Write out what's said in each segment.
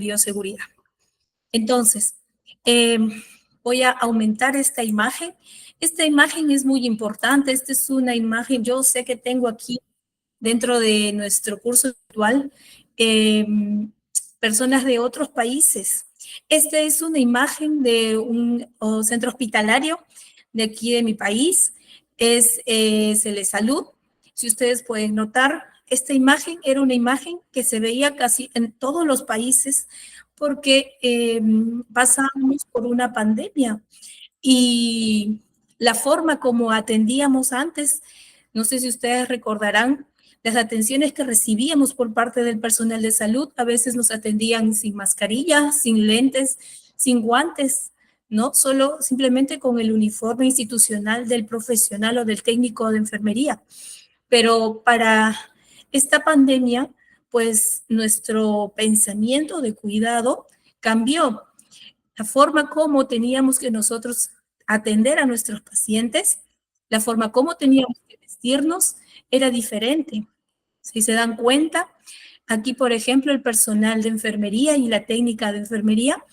bioseguridad. Entonces, voy a aumentar esta imagen. Esta imagen es muy importante. Esta es una imagen, yo sé que tengo aquí dentro de nuestro curso virtual personas de otros países. Esta es una imagen de un centro hospitalario de aquí de mi país. Es Telesalud. Si ustedes pueden notar, esta imagen era una imagen que se veía casi en todos los países porque pasábamos por una pandemia y la forma como atendíamos antes, no sé si ustedes recordarán, las atenciones que recibíamos por parte del personal de salud, a veces nos atendían sin mascarilla, sin lentes, sin guantes, ¿no? Solo simplemente con el uniforme institucional del profesional o del técnico de enfermería. Pero para esta pandemia, pues nuestro pensamiento de cuidado cambió. La forma como teníamos que nosotros atender a nuestros pacientes, la forma como teníamos que vestirnos era diferente. Si se dan cuenta, aquí, por ejemplo, el personal de enfermería y la técnica de enfermería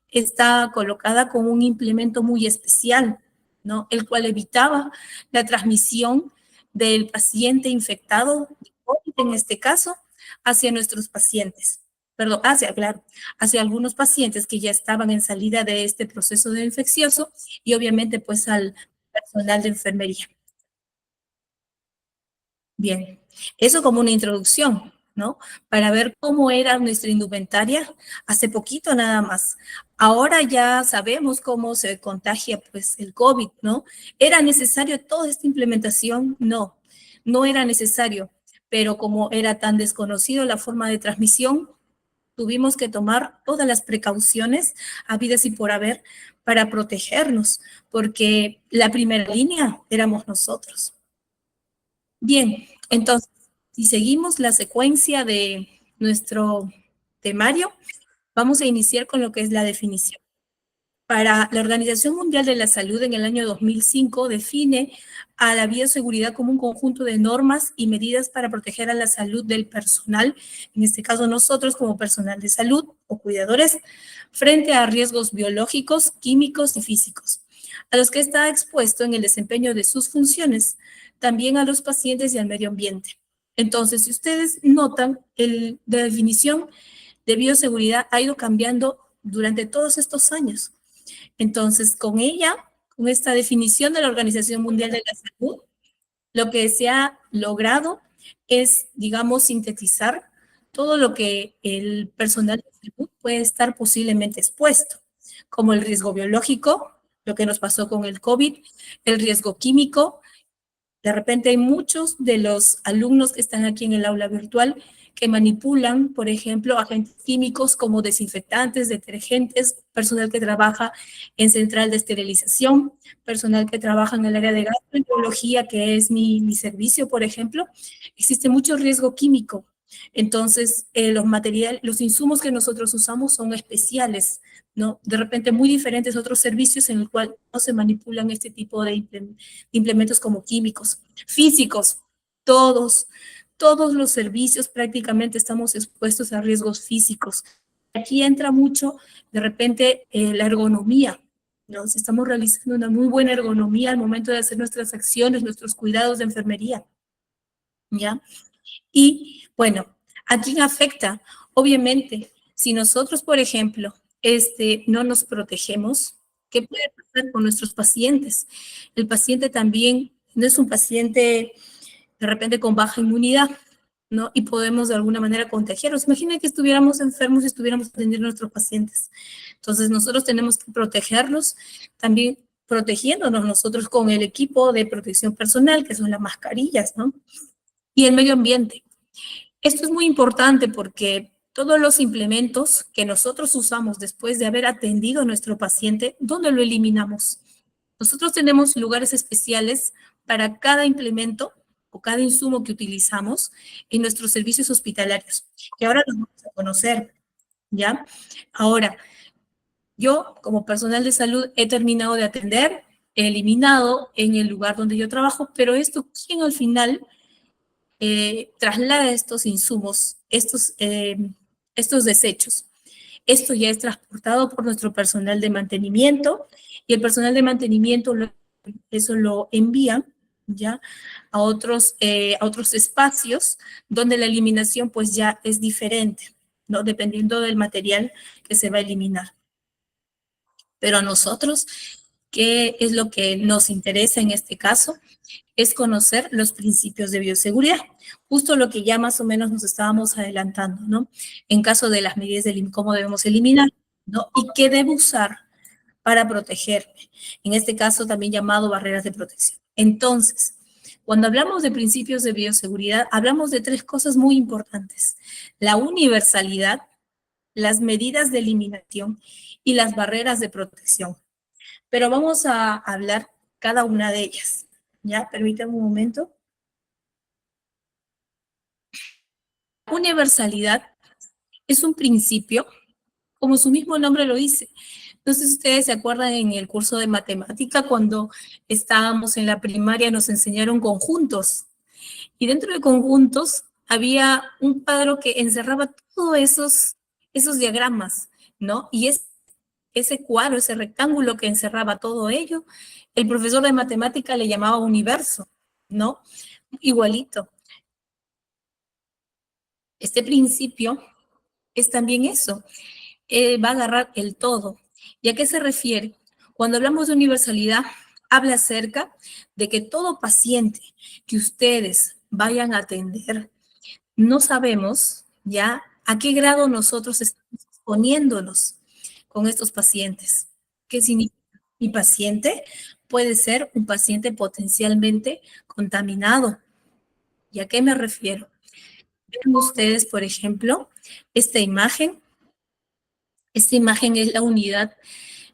está colocada con un implemento muy especial, ¿no? El cual evitaba la transmisión del paciente infectado, en este caso, hacia nuestros pacientes. Perdón, hacia algunos pacientes que ya estaban en salida de este proceso de infeccioso y obviamente pues al personal de enfermería. Bien, eso como una introducción, ¿no? Para ver cómo era nuestra indumentaria hace poquito nada más. Ahora ya sabemos cómo se contagia pues el COVID, ¿no? ¿Era necesario toda esta implementación? No, no era necesario, pero como era tan desconocido la forma de transmisión, tuvimos que tomar todas las precauciones habidas y por haber para protegernos, porque la primera línea éramos nosotros. Bien, entonces, si seguimos la secuencia de nuestro temario, vamos a iniciar con lo que es la definición. Para la Organización Mundial de la Salud en el año 2005 define a la bioseguridad como un conjunto de normas y medidas para proteger a la salud del personal, en este caso nosotros como personal de salud o cuidadores, frente a riesgos biológicos, químicos y físicos, a los que está expuesto en el desempeño de sus funciones, también a los pacientes y al medio ambiente. Entonces, si ustedes notan, la definición de bioseguridad ha ido cambiando durante todos estos años. Entonces, con ella, con esta definición de la Organización Mundial de la Salud, lo que se ha logrado es, digamos, sintetizar todo lo que el personal de salud puede estar posiblemente expuesto, como el riesgo biológico, lo que nos pasó con el COVID, el riesgo químico. De repente hay muchos de los alumnos que están aquí en el aula virtual que manipulan, por ejemplo, agentes químicos como desinfectantes, detergentes, personal que trabaja en central de esterilización, personal que trabaja en el área de gastroenterología, que es mi servicio, por ejemplo. Existe mucho riesgo químico. Entonces, los insumos que nosotros usamos son especiales, ¿no? De repente muy diferentes a otros servicios en el cual no se manipulan este tipo de implementos como químicos, físicos, todos los servicios prácticamente estamos expuestos a riesgos físicos. Aquí entra mucho, de repente, la ergonomía, ¿no? Si estamos realizando una muy buena ergonomía al momento de hacer nuestras acciones, nuestros cuidados de enfermería, ¿ya? Y, bueno, ¿a quién afecta? Obviamente, si nosotros, por ejemplo, no nos protegemos, ¿qué puede pasar con nuestros pacientes? El paciente también no es un paciente de repente con baja inmunidad, ¿no? Y podemos de alguna manera contagiarlos. Imaginen que estuviéramos enfermos y estuviéramos atendiendo a nuestros pacientes. Entonces, nosotros tenemos que protegerlos, también protegiéndonos nosotros con el equipo de protección personal, que son las mascarillas, ¿no? Y el medio ambiente. Esto es muy importante porque todos los implementos que nosotros usamos después de haber atendido a nuestro paciente, ¿dónde lo eliminamos? Nosotros tenemos lugares especiales para cada implemento o cada insumo que utilizamos en nuestros servicios hospitalarios, que ahora los vamos a conocer, ¿ya? Ahora, yo como personal de salud he terminado de atender, he eliminado en el lugar donde yo trabajo, pero esto, ¿quién al final traslada estos insumos, estos desechos? Esto ya es transportado por nuestro personal de mantenimiento y el personal de mantenimiento eso lo envía ya a otros espacios donde la eliminación pues ya es diferente, ¿no? Dependiendo del material que se va a eliminar. Pero a nosotros, ¿qué es lo que nos interesa en este caso? Es conocer los principios de bioseguridad, justo lo que ya más o menos nos estábamos adelantando, ¿no? En caso de las medidas de cómo debemos eliminar, ¿no? Y qué debo usar para protegerme. En este caso también llamado barreras de protección. Entonces, cuando hablamos de principios de bioseguridad, hablamos de tres cosas muy importantes. La universalidad, las medidas de eliminación y las barreras de protección. Pero vamos a hablar cada una de ellas. ¿Ya? Permítanme un momento. Universalidad es un principio, como su mismo nombre lo dice. No sé si ustedes se acuerdan en el curso de matemática, cuando estábamos en la primaria nos enseñaron conjuntos. Y dentro de conjuntos había un cuadro que encerraba todos esos diagramas, ¿no? Y ese cuadro, ese rectángulo que encerraba todo ello, el profesor de matemática le llamaba universo, ¿no? Igualito. Este principio es también eso, va a agarrar el todo. ¿Y a qué se refiere? Cuando hablamos de universalidad, habla acerca de que todo paciente que ustedes vayan a atender, no sabemos ya a qué grado nosotros estamos exponiéndonos con estos pacientes. ¿Qué significa? Mi paciente puede ser un paciente potencialmente contaminado. ¿Y a qué me refiero? Ven ustedes, por ejemplo, esta imagen. Esta imagen es la unidad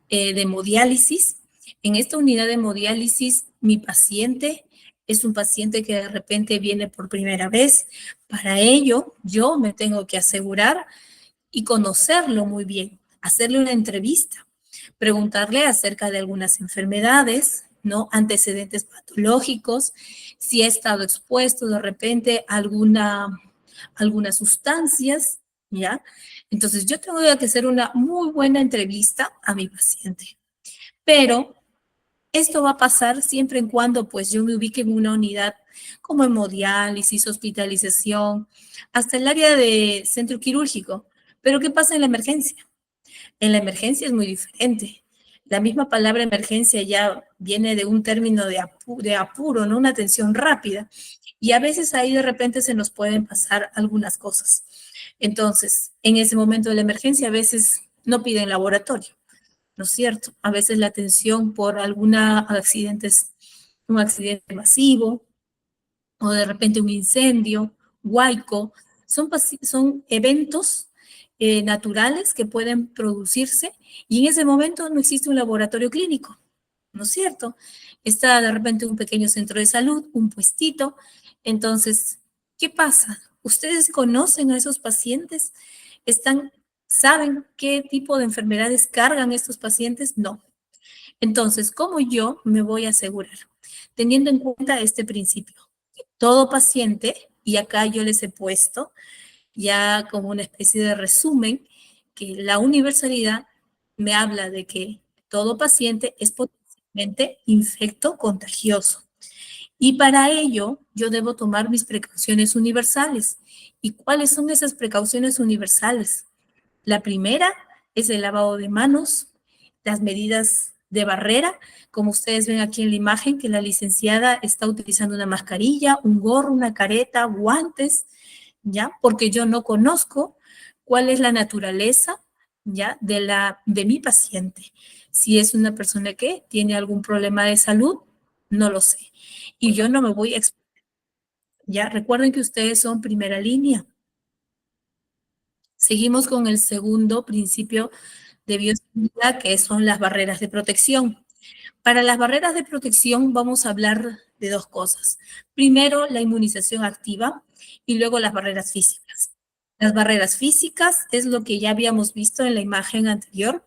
de hemodiálisis. En esta unidad de hemodiálisis, mi paciente es un paciente que de repente viene por primera vez. Para ello, yo me tengo que asegurar y conocerlo muy bien, hacerle una entrevista, preguntarle acerca de algunas enfermedades, ¿no? Antecedentes patológicos, si ha estado expuesto de repente a algunas sustancias, ¿ya? Entonces yo tengo que hacer una muy buena entrevista a mi paciente. Pero esto va a pasar siempre en cuando pues yo me ubique en una unidad como hemodiálisis, hospitalización, hasta el área de centro quirúrgico. Pero ¿qué pasa en la emergencia? En la emergencia es muy diferente. La misma palabra emergencia ya viene de un término de apuro, ¿no? Una atención rápida. Y a veces ahí de repente se nos pueden pasar algunas cosas. Entonces, en ese momento de la emergencia a veces no piden laboratorio, ¿no es cierto? A veces la atención por un accidente masivo o de repente un incendio, huaico, son eventos naturales que pueden producirse y en ese momento no existe un laboratorio clínico, ¿no es cierto? Está de repente un pequeño centro de salud, un puestito. Entonces, ¿qué pasa? ¿Ustedes conocen a esos pacientes? ¿Saben qué tipo de enfermedades cargan estos pacientes? No. Entonces, ¿cómo yo me voy a asegurar? Teniendo en cuenta este principio. Todo paciente, y acá yo les he puesto ya como una especie de resumen, que la universalidad me habla de que todo paciente es potencialmente infecto contagioso. Y para ello, yo debo tomar mis precauciones universales. ¿Y cuáles son esas precauciones universales? La primera es el lavado de manos, las medidas de barrera, como ustedes ven aquí en la imagen, que la licenciada está utilizando una mascarilla, un gorro, una careta, guantes, ¿ya? Porque yo no conozco cuál es la naturaleza, ¿ya? De mi paciente. Si es una persona que tiene algún problema de salud, no lo sé. Y yo no me voy a exponer, ¿ya? Recuerden que ustedes son primera línea. Seguimos con el segundo principio de bioseguridad, que son las barreras de protección. Para las barreras de protección vamos a hablar de dos cosas. Primero, la inmunización activa y luego las barreras físicas. Las barreras físicas es lo que ya habíamos visto en la imagen anterior,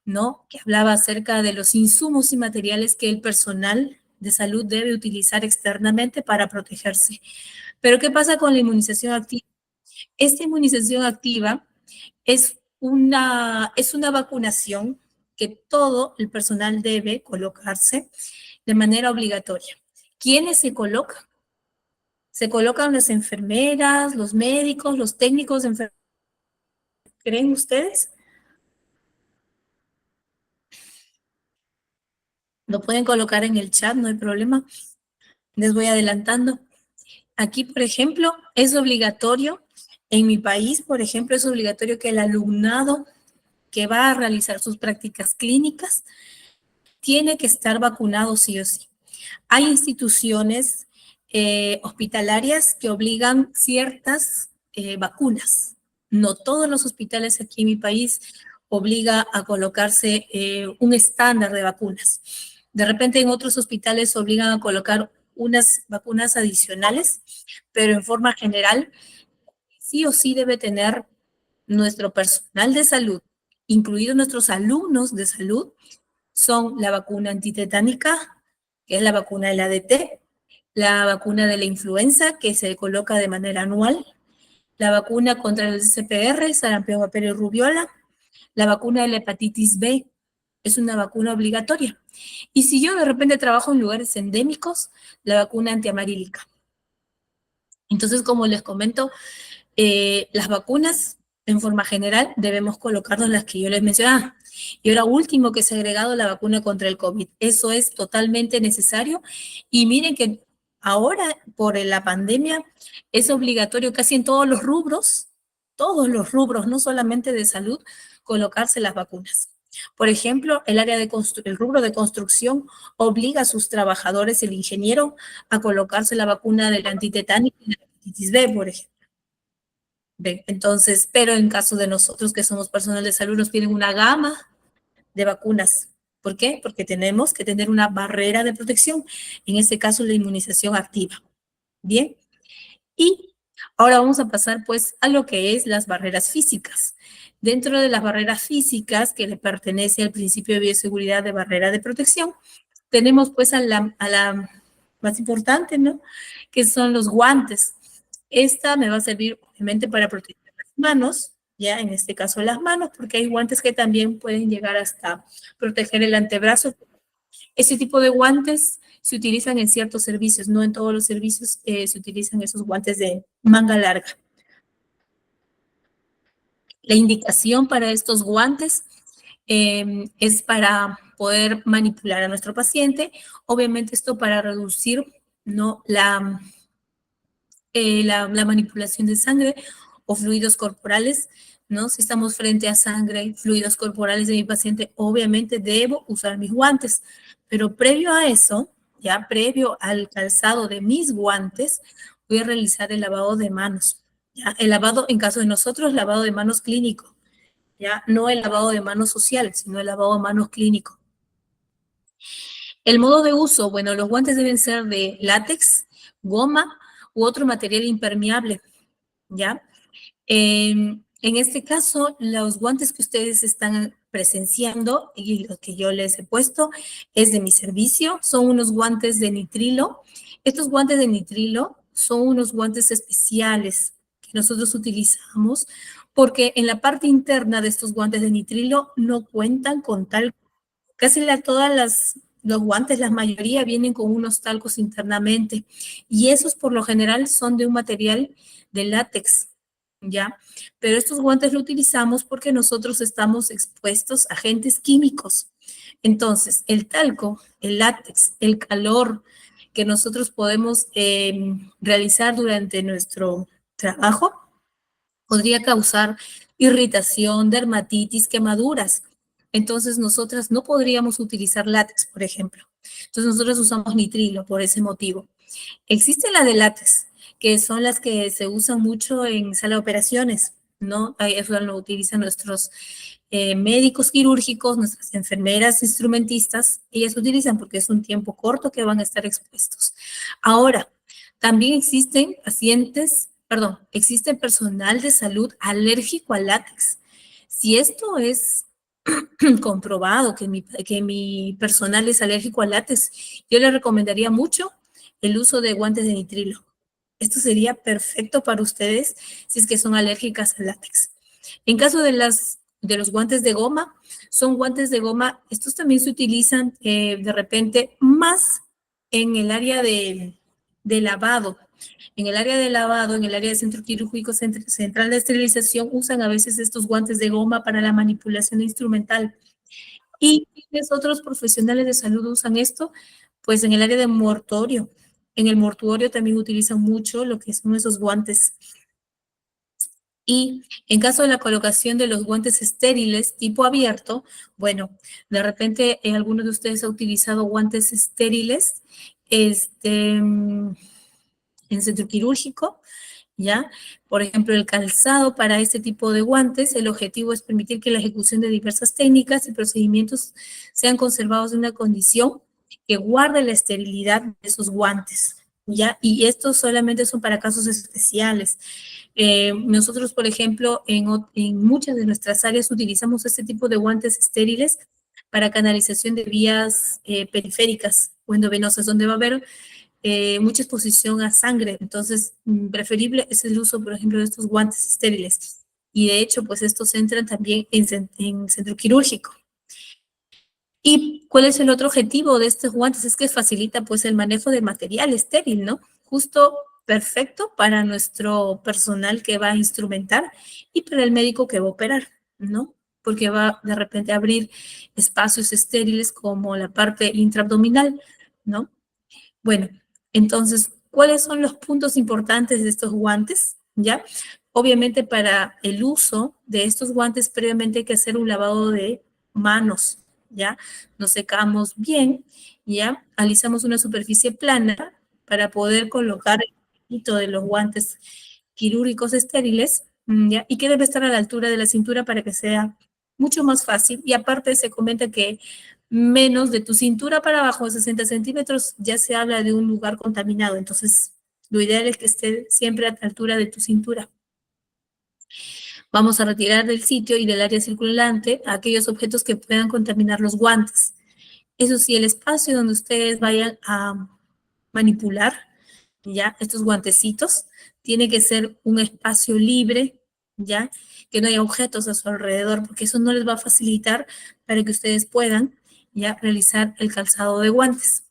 ¿no? Que hablaba acerca de los insumos y materiales que el personal de salud debe utilizar externamente para protegerse. Pero ¿qué pasa con la inmunización activa? Esta inmunización activa es es una vacunación que todo el personal debe colocarse de manera obligatoria. ¿Quiénes se colocan? Se colocan las enfermeras, los médicos, los técnicos de enfermería. ¿Creen ustedes? Lo pueden colocar en el chat, no hay problema. Les voy adelantando. Aquí, por ejemplo, es obligatorio, en mi país, por ejemplo, es obligatorio que el alumnado que va a realizar sus prácticas clínicas tiene que estar vacunado sí o sí. Hay instituciones hospitalarias que obligan ciertas vacunas. No todos los hospitales aquí en mi país obliga a colocarse un estándar de vacunas. De repente en otros hospitales obligan a colocar unas vacunas adicionales, pero en forma general sí o sí debe tener nuestro personal de salud, incluidos nuestros alumnos de salud, son la vacuna antitetánica, que es la vacuna del ADT, la vacuna de la influenza, que se coloca de manera anual, la vacuna contra el CPR, sarampión, papel y rubiola, la vacuna de la hepatitis B, es una vacuna obligatoria. Y si yo de repente trabajo en lugares endémicos, la vacuna antiamarílica. Entonces, como les comento, las vacunas, en forma general, debemos colocarnos las que yo les mencionaba. Y ahora último que se ha agregado la vacuna contra el COVID. Eso es totalmente necesario. Y miren que ahora, por la pandemia, es obligatorio casi en todos los rubros, no solamente de salud, colocarse las vacunas. Por ejemplo, el rubro de construcción obliga a sus trabajadores, el ingeniero, a colocarse la vacuna del antitetánico y de la hepatitis B, por ejemplo. Entonces, pero en caso de nosotros que somos personal de salud, nos piden una gama de vacunas. ¿Por qué? Porque tenemos que tener una barrera de protección, en este caso la inmunización activa. Bien, y ahora vamos a pasar pues a lo que es las barreras físicas. Dentro de las barreras físicas que le pertenece al principio de bioseguridad de barrera de protección, tenemos pues a la más importante, ¿no? Que son los guantes. Esta me va a servir obviamente para proteger las manos, ya en este caso las manos, porque hay guantes que también pueden llegar hasta proteger el antebrazo. Este tipo de guantes se utilizan en ciertos servicios, no en todos los servicios se utilizan esos guantes de manga larga. La indicación para estos guantes es para poder manipular a nuestro paciente, obviamente esto para reducir, ¿no?, la manipulación de sangre o fluidos corporales, ¿no? Si estamos frente a sangre, fluidos corporales de mi paciente, obviamente debo usar mis guantes, pero previo a eso, ya previo al calzado de mis guantes, voy a realizar el lavado de manos, ¿ya? El lavado, en caso de nosotros, lavado de manos clínico, ¿ya? No el lavado de manos social, sino el lavado de manos clínico. El modo de uso, bueno, los guantes deben ser de látex, goma u otro material impermeable, ¿ya? En este caso, los guantes que ustedes están presenciando y los que yo les he puesto es de mi servicio, son unos guantes de nitrilo. Estos guantes de nitrilo son unos guantes especiales que nosotros utilizamos porque en la parte interna de estos guantes de nitrilo no cuentan con tal. Casi los guantes, la mayoría vienen con unos talcos internamente y esos por lo general son de un material de látex, ¿ya? Pero estos guantes lo utilizamos porque nosotros estamos expuestos a agentes químicos. Entonces, el talco, el látex, el calor que nosotros podemos realizar durante nuestro trabajo podría causar irritación, dermatitis, quemaduras. Entonces, nosotras no podríamos utilizar látex, por ejemplo. Entonces, nosotros usamos nitrilo por ese motivo. Existe la de látex, que son las que se usan mucho en sala de operaciones, ¿no? Eso lo utilizan nuestros médicos quirúrgicos, nuestras enfermeras instrumentistas, ellas utilizan porque es un tiempo corto que van a estar expuestos. Ahora, también existen existe personal de salud alérgico al látex. Si esto es comprobado que mi personal es alérgico al látex, yo le recomendaría mucho el uso de guantes de nitrilo. Esto sería perfecto para ustedes si es que son alérgicas al látex. En caso de de los guantes de goma, son guantes de goma, estos también se utilizan de repente más en el área de lavado. En el área de lavado, en el área de centro quirúrgico central de esterilización, usan a veces estos guantes de goma para la manipulación instrumental. ¿Y quienes otros profesionales de salud usan esto? Pues en el área de mortuorio. En el mortuorio también utilizan mucho lo que son esos guantes. Y en caso de la colocación de los guantes estériles tipo abierto, bueno, de repente algunos de ustedes ha utilizado guantes estériles en centro quirúrgico, ¿ya? Por ejemplo, el calzado para este tipo de guantes, el objetivo es permitir que la ejecución de diversas técnicas y procedimientos sean conservados en una condición que guarde la esterilidad de esos guantes, ¿ya? Y estos solamente son para casos especiales. Nosotros, por ejemplo, en muchas de nuestras áreas utilizamos este tipo de guantes estériles para canalización de vías periféricas o endovenosas, donde va a haber mucha exposición a sangre. Entonces, preferible es el uso, por ejemplo, de estos guantes estériles. Y de hecho, pues estos entran también en centro quirúrgico. ¿Y cuál es el otro objetivo de estos guantes? Es que facilita pues el manejo de material estéril, ¿no? Justo perfecto para nuestro personal que va a instrumentar y para el médico que va a operar, ¿no? Porque va de repente a abrir espacios estériles como la parte intraabdominal, ¿no? Bueno, entonces, ¿cuáles son los puntos importantes de estos guantes? ¿Ya? Obviamente para el uso de estos guantes previamente hay que hacer un lavado de manos, ¿ya? Nos secamos bien, ¿ya? Alisamos una superficie plana para poder colocar el poquito de los guantes quirúrgicos estériles, ¿ya? Y que debe estar a la altura de la cintura para que sea mucho más fácil. Y aparte se comenta que menos de tu cintura para abajo, 60 centímetros, ya se habla de un lugar contaminado. Entonces, lo ideal es que esté siempre a la altura de tu cintura. Vamos a retirar del sitio y del área circulante aquellos objetos que puedan contaminar los guantes. Eso sí, el espacio donde ustedes vayan a manipular, ya, estos guantecitos, tiene que ser un espacio libre, ya, que no haya objetos a su alrededor, porque eso no les va a facilitar para que ustedes puedan ya realizar el calzado de guantes.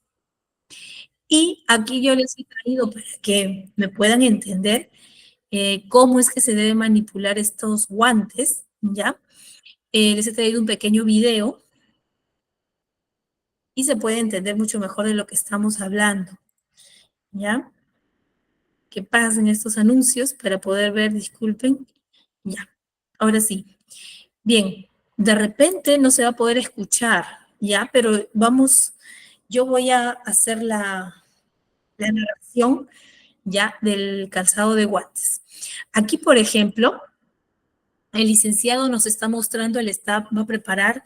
Y aquí yo les he traído para que me puedan entender cómo es que se debe manipular estos guantes, ¿ya? Les he traído un pequeño video y se puede entender mucho mejor de lo que estamos hablando, ¿ya? Que pasen estos anuncios para poder ver, disculpen, ya. Ahora sí. Bien, de repente no se va a poder escuchar, ¿ya? Pero vamos, yo voy a hacer la narración, ¿ya? Del calzado de guantes. Aquí, por ejemplo, el licenciado nos está mostrando, el staff va a preparar,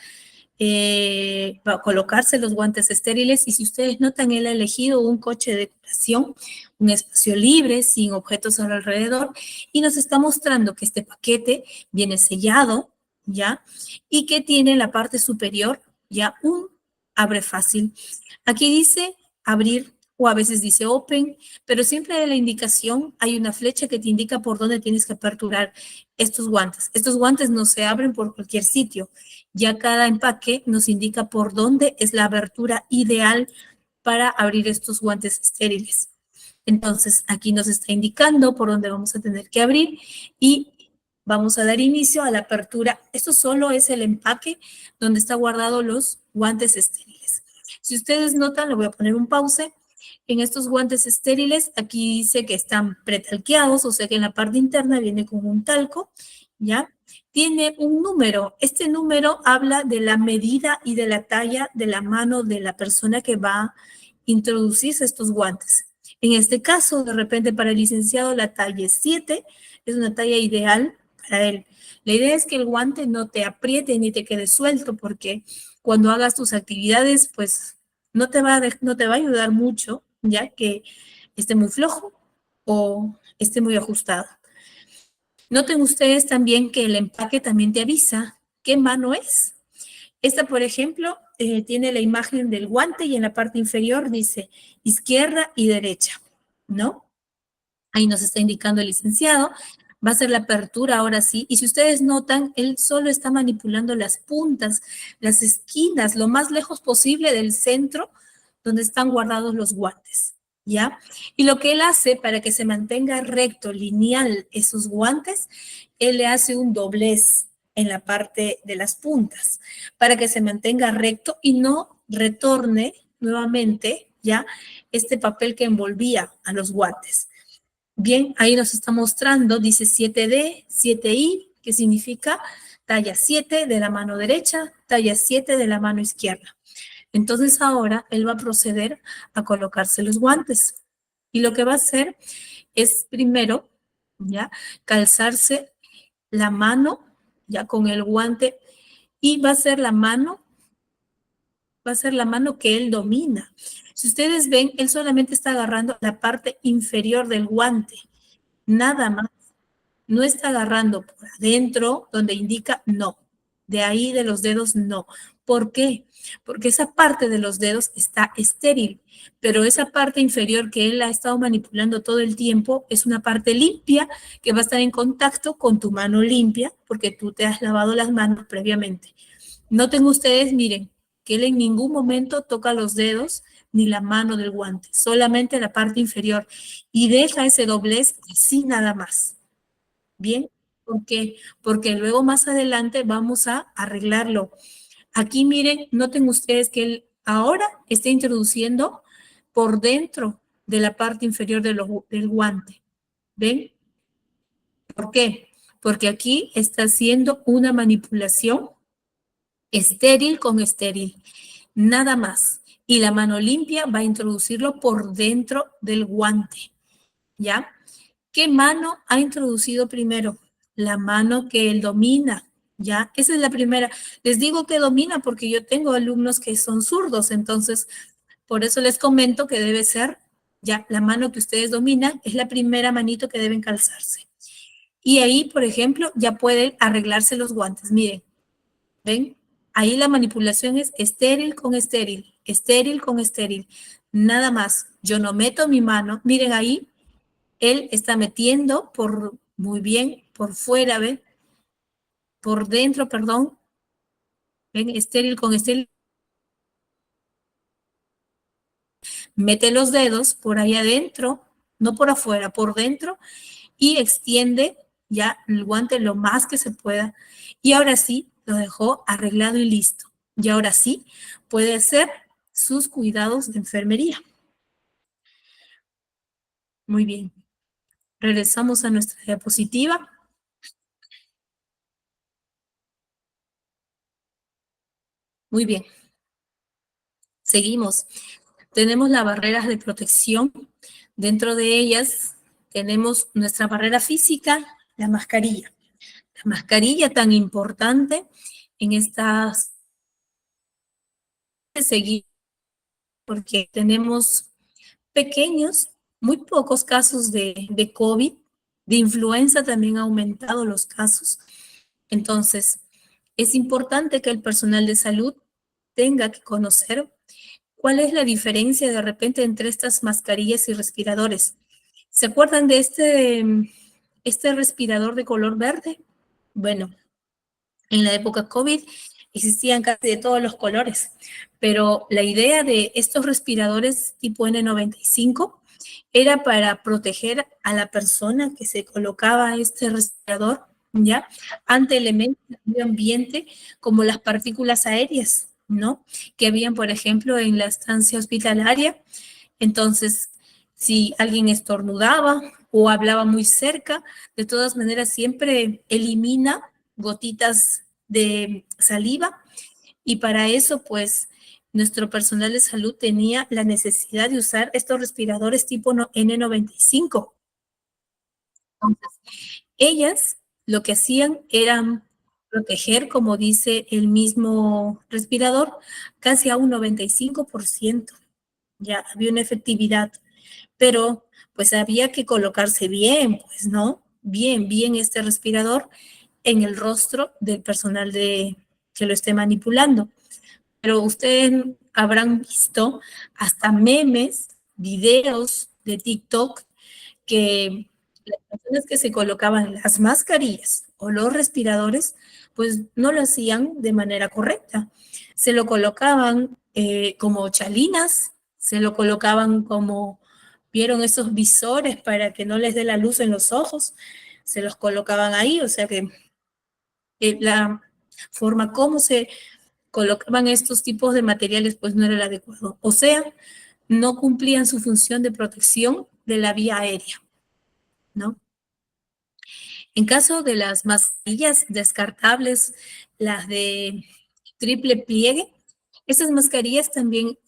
va a colocarse los guantes estériles y si ustedes notan, él ha elegido un coche de decoración, un espacio libre, sin objetos alrededor y nos está mostrando que este paquete viene sellado, ¿ya? Y que tiene en la parte superior ya un abre fácil. Aquí dice abrir o a veces dice open, pero siempre en la indicación hay una flecha que te indica por dónde tienes que aperturar estos guantes. Estos guantes no se abren por cualquier sitio. Ya cada empaque nos indica por dónde es la abertura ideal para abrir estos guantes estériles. Entonces, aquí nos está indicando por dónde vamos a tener que abrir y vamos a dar inicio a la apertura. Esto solo es el empaque donde está guardado los guantes estériles. Si ustedes notan, le voy a poner un pause. En estos guantes estériles, aquí dice que están pretalqueados, o sea que en la parte interna viene con un talco, ¿ya? Tiene un número. Este número habla de la medida y de la talla de la mano de la persona que va a introducirse estos guantes. En este caso, de repente para el licenciado, la talla 7 es una talla ideal para él. La idea es que el guante no te apriete ni te quede suelto, porque cuando hagas tus actividades, pues no te va a ayudar mucho, ya que esté muy flojo o esté muy ajustado. Noten ustedes también que el empaque también te avisa qué mano es. Esta, por ejemplo, tiene la imagen del guante y en la parte inferior dice izquierda y derecha, ¿no? Ahí nos está indicando el licenciado. Va a ser la apertura ahora sí. Y si ustedes notan, él solo está manipulando las puntas, las esquinas, lo más lejos posible del centro donde están guardados los guantes, ¿ya? Y lo que él hace para que se mantenga recto, lineal esos guantes, él le hace un doblez en la parte de las puntas para que se mantenga recto y no retorne nuevamente, ¿ya? Este papel que envolvía a los guantes. Bien, ahí nos está mostrando, dice 7D, 7I, que significa talla 7 de la mano derecha, talla 7 de la mano izquierda. Entonces ahora él va a proceder a colocarse los guantes. Y lo que va a hacer es primero, ya, calzarse la mano, ya con el guante, y va a ser la mano que él domina. Si ustedes ven, él solamente está agarrando la parte inferior del guante, nada más. No está agarrando por adentro, donde indica no. De ahí de los dedos, no. ¿Por qué? Porque esa parte de los dedos está estéril, pero esa parte inferior que él ha estado manipulando todo el tiempo es una parte limpia que va a estar en contacto con tu mano limpia, porque tú te has lavado las manos previamente. Noten ustedes, miren, que él en ningún momento toca los dedos ni la mano del guante, solamente la parte inferior, y deja ese doblez así nada más. Bien, ¿por qué? Porque luego más adelante vamos a arreglarlo. Aquí miren, noten ustedes que él ahora está introduciendo por dentro de la parte inferior del guante. ¿Ven? ¿Por qué? Porque aquí está haciendo una manipulación estéril con estéril, nada más. Y la mano limpia va a introducirlo por dentro del guante, ¿ya? ¿Qué mano ha introducido primero? La mano que él domina, ¿ya? Esa es la primera. Les digo que domina porque yo tengo alumnos que son zurdos, entonces por eso les comento que debe ser, ya, la mano que ustedes dominan es la primera manito que deben calzarse. Y ahí, por ejemplo, ya pueden arreglarse los guantes. Miren, ¿ven? Ahí la manipulación es estéril con estéril, estéril con estéril. Nada más. Yo no meto mi mano. Miren ahí, él está metiendo por, muy bien, por fuera, ¿ven? Por dentro, perdón, ven, estéril con estéril, mete los dedos por ahí adentro, no por afuera, por dentro, y extiende ya el guante lo más que se pueda. Y ahora sí, lo dejó arreglado y listo. Y ahora sí, puede hacer sus cuidados de enfermería. Muy bien. Regresamos a nuestra diapositiva. Muy bien. Seguimos. Tenemos las barreras de protección. Dentro de ellas tenemos nuestra barrera física, la mascarilla. La mascarilla tan importante en estas seguir porque tenemos pequeños, muy pocos casos de COVID, de influenza también ha aumentado los casos. Entonces, es importante que el personal de salud tenga que conocer cuál es la diferencia de repente entre estas mascarillas y respiradores. ¿Se acuerdan de este respirador de color verde? Bueno, en la época COVID existían casi de todos los colores, pero la idea de estos respiradores tipo N95 era para proteger a la persona que se colocaba este respirador, ¿ya? Ante elementos del medio ambiente como las partículas aéreas, ¿no? Que habían, por ejemplo, en la estancia hospitalaria. Entonces, si alguien estornudaba o hablaba muy cerca, de todas maneras siempre elimina gotitas de saliva y para eso, pues, nuestro personal de salud tenía la necesidad de usar estos respiradores tipo N95. Entonces, ellas lo que hacían era proteger, como dice el mismo respirador, casi a un 95%. Ya había una efectividad, pero pues había que colocarse bien, pues, ¿no? Bien, bien este respirador en el rostro del personal que lo esté manipulando. Pero ustedes habrán visto hasta memes, videos de TikTok que las personas que se colocaban las mascarillas o los respiradores, pues no lo hacían de manera correcta. Se lo colocaban como chalinas, se lo colocaban como, vieron esos visores para que no les dé la luz en los ojos, se los colocaban ahí, o sea que la forma como se colocaban estos tipos de materiales pues no era el adecuado. O sea, no cumplían su función de protección de la vía aérea, ¿no? En caso de las mascarillas descartables, las de triple pliegue, esas mascarillas también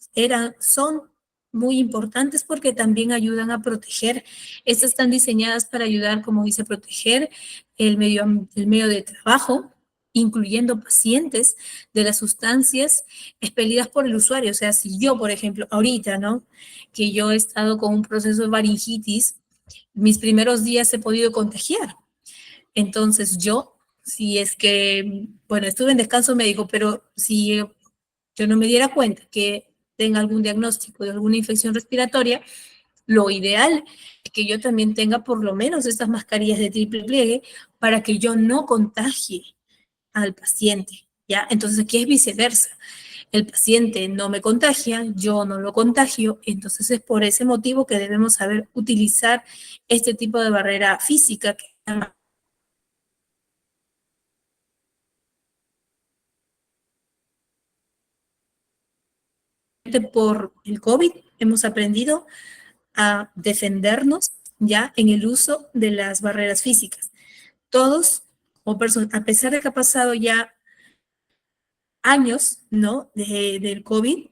son muy importantes porque también ayudan a proteger. Estas están diseñadas para ayudar, como dice, a proteger el medio de trabajo, incluyendo pacientes, de las sustancias expelidas por el usuario. O sea, si yo, por ejemplo, ahorita, ¿no? Que yo he estado con un proceso de faringitis, mis primeros días he podido contagiar. Entonces yo, si es que, bueno, estuve en descanso médico, pero si yo no me diera cuenta que tenga algún diagnóstico de alguna infección respiratoria, lo ideal es que yo también tenga por lo menos estas mascarillas de triple pliegue para que yo no contagie al paciente, ¿ya? Entonces aquí es viceversa. El paciente no me contagia, yo no lo contagio, entonces es por ese motivo que debemos saber utilizar este tipo de barrera física que por el COVID hemos aprendido a defendernos ya en el uso de las barreras físicas. Todos, o personas, a pesar de que ha pasado ya años, ¿no? Del COVID,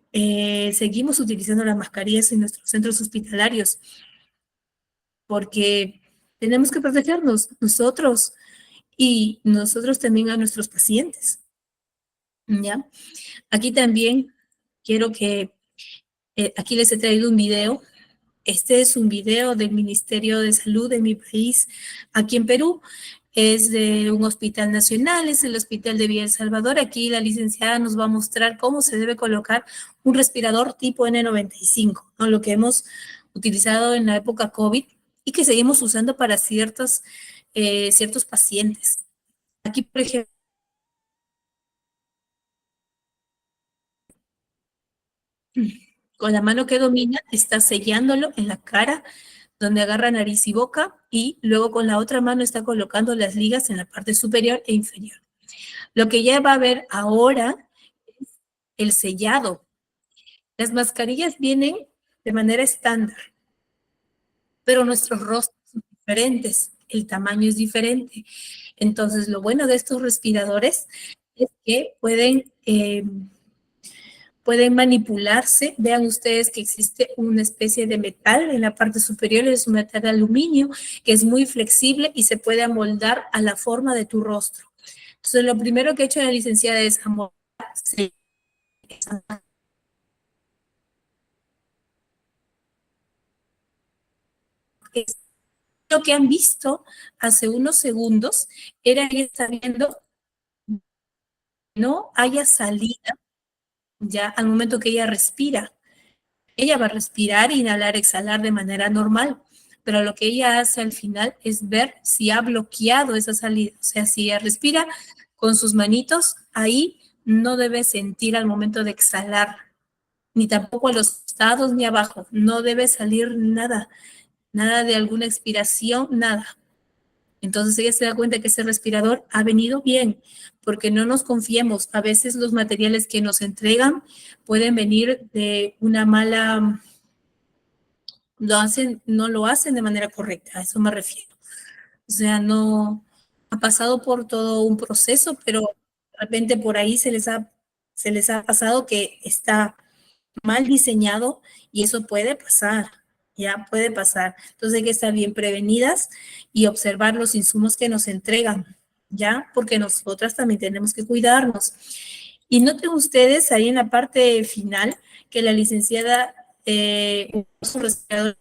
seguimos utilizando las mascarillas en nuestros centros hospitalarios porque tenemos que protegernos nosotros y nosotros también a nuestros pacientes, ¿ya? Aquí también quiero que, aquí les he traído un video. Este es un video del Ministerio de Salud de mi país, aquí en Perú. Es de un hospital nacional, es el Hospital de Villa El Salvador. Aquí la licenciada nos va a mostrar cómo se debe colocar un respirador tipo N95, ¿no? Lo que hemos utilizado en la época COVID y que seguimos usando para ciertos pacientes. Aquí, por ejemplo, con la mano que domina, está sellándolo en la cara, donde agarra nariz y boca, y luego con la otra mano está colocando las ligas en la parte superior e inferior. Lo que ya va a ver ahora es el sellado. Las mascarillas vienen de manera estándar, pero nuestros rostros son diferentes, el tamaño es diferente. Entonces, lo bueno de estos respiradores es que pueden manipularse. Vean ustedes que existe una especie de metal en la parte superior, es un metal de aluminio que es muy flexible y se puede amoldar a la forma de tu rostro. Entonces, lo primero que ha hecho la licenciada es amoldarse. Lo que han visto hace unos segundos era que está viendo no haya salida ya al momento que ella respira. Ella va a respirar, inhalar, exhalar de manera normal, pero lo que ella hace al final es ver si ha bloqueado esa salida. O sea, si ella respira con sus manitos, ahí no debe sentir al momento de exhalar, ni tampoco a los costados ni abajo. No debe salir nada, nada de alguna expiración, nada. Entonces ella se da cuenta que ese respirador ha venido bien, porque no nos confiemos. A veces los materiales que nos entregan pueden venir de una mala, no lo hacen de manera correcta, a eso me refiero. O sea, no ha pasado por todo un proceso, pero de repente por ahí se les ha pasado que está mal diseñado y eso puede pasar, ya puede pasar. Entonces hay que estar bien prevenidas y observar los insumos que nos entregan, ya, porque nosotras también tenemos que cuidarnos. Y noten ustedes ahí en la parte final que la licenciada su respirador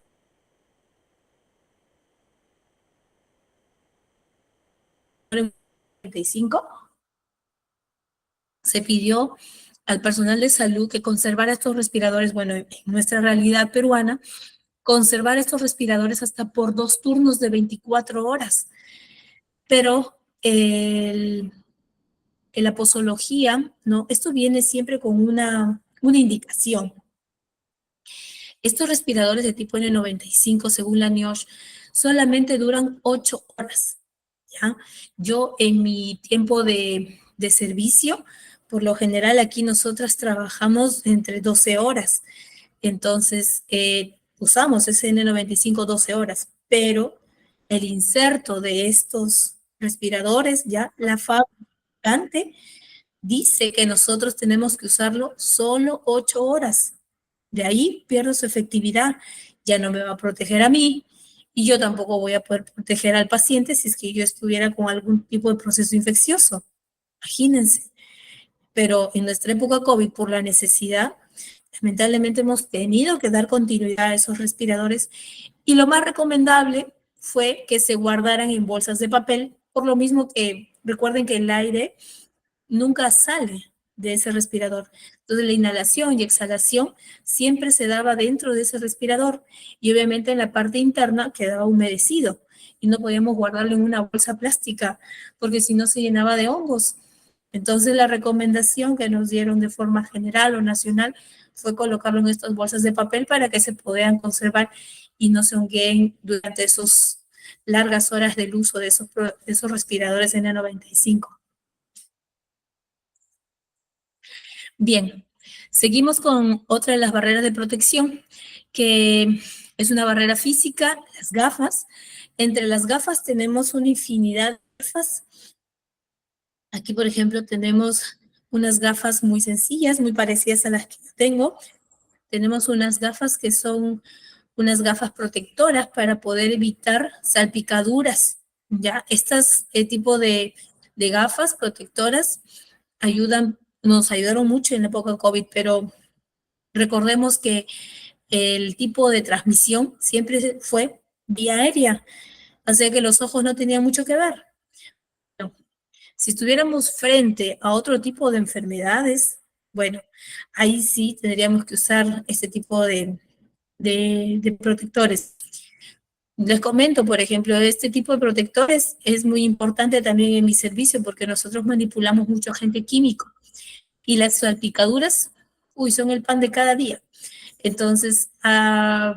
45 se pidió al personal de salud que conservara estos respiradores, bueno, en nuestra realidad peruana, conservar estos respiradores hasta por 2 turnos de 24 horas. Pero en la posología, ¿no? Esto viene siempre con una indicación. Estos respiradores de tipo N95, según la NIOSH, solamente duran 8 horas. ¿Ya? Yo en mi tiempo de servicio, por lo general aquí nosotras trabajamos entre 12 horas. Entonces, usamos ese N95 12 horas, pero el inserto de estos respiradores, ya la fabricante dice que nosotros tenemos que usarlo solo 8 horas. De ahí pierdo su efectividad, ya no me va a proteger a mí y yo tampoco voy a poder proteger al paciente si es que yo estuviera con algún tipo de proceso infeccioso. Imagínense. Pero en nuestra época COVID, por la necesidad, lamentablemente hemos tenido que dar continuidad a esos respiradores y lo más recomendable fue que se guardaran en bolsas de papel, por lo mismo que recuerden que el aire nunca sale de ese respirador. Entonces la inhalación y exhalación siempre se daba dentro de ese respirador y obviamente en la parte interna quedaba humedecido y no podíamos guardarlo en una bolsa plástica porque si no se llenaba de hongos. Entonces la recomendación que nos dieron de forma general o nacional fue colocarlo en estas bolsas de papel para que se puedan conservar y no se hongueen durante esos largas horas del uso de esos respiradores N95. Bien, seguimos con otra de las barreras de protección, que es una barrera física, las gafas. Entre las gafas tenemos una infinidad de gafas. Aquí, por ejemplo, tenemos unas gafas muy sencillas, muy parecidas a las que yo tengo. Tenemos unas gafas que son unas gafas protectoras para poder evitar salpicaduras. Ya, estas tipo de gafas protectoras nos ayudaron mucho en la época de COVID, pero recordemos que el tipo de transmisión siempre fue vía aérea, o sea que los ojos no tenían mucho que ver. No. Si estuviéramos frente a otro tipo de enfermedades, bueno, ahí sí tendríamos que usar este tipo de protectores. Les comento, por ejemplo, este tipo de protectores es muy importante también en mi servicio porque nosotros manipulamos mucho agente químico y las salpicaduras, uy, son el pan de cada día. Entonces,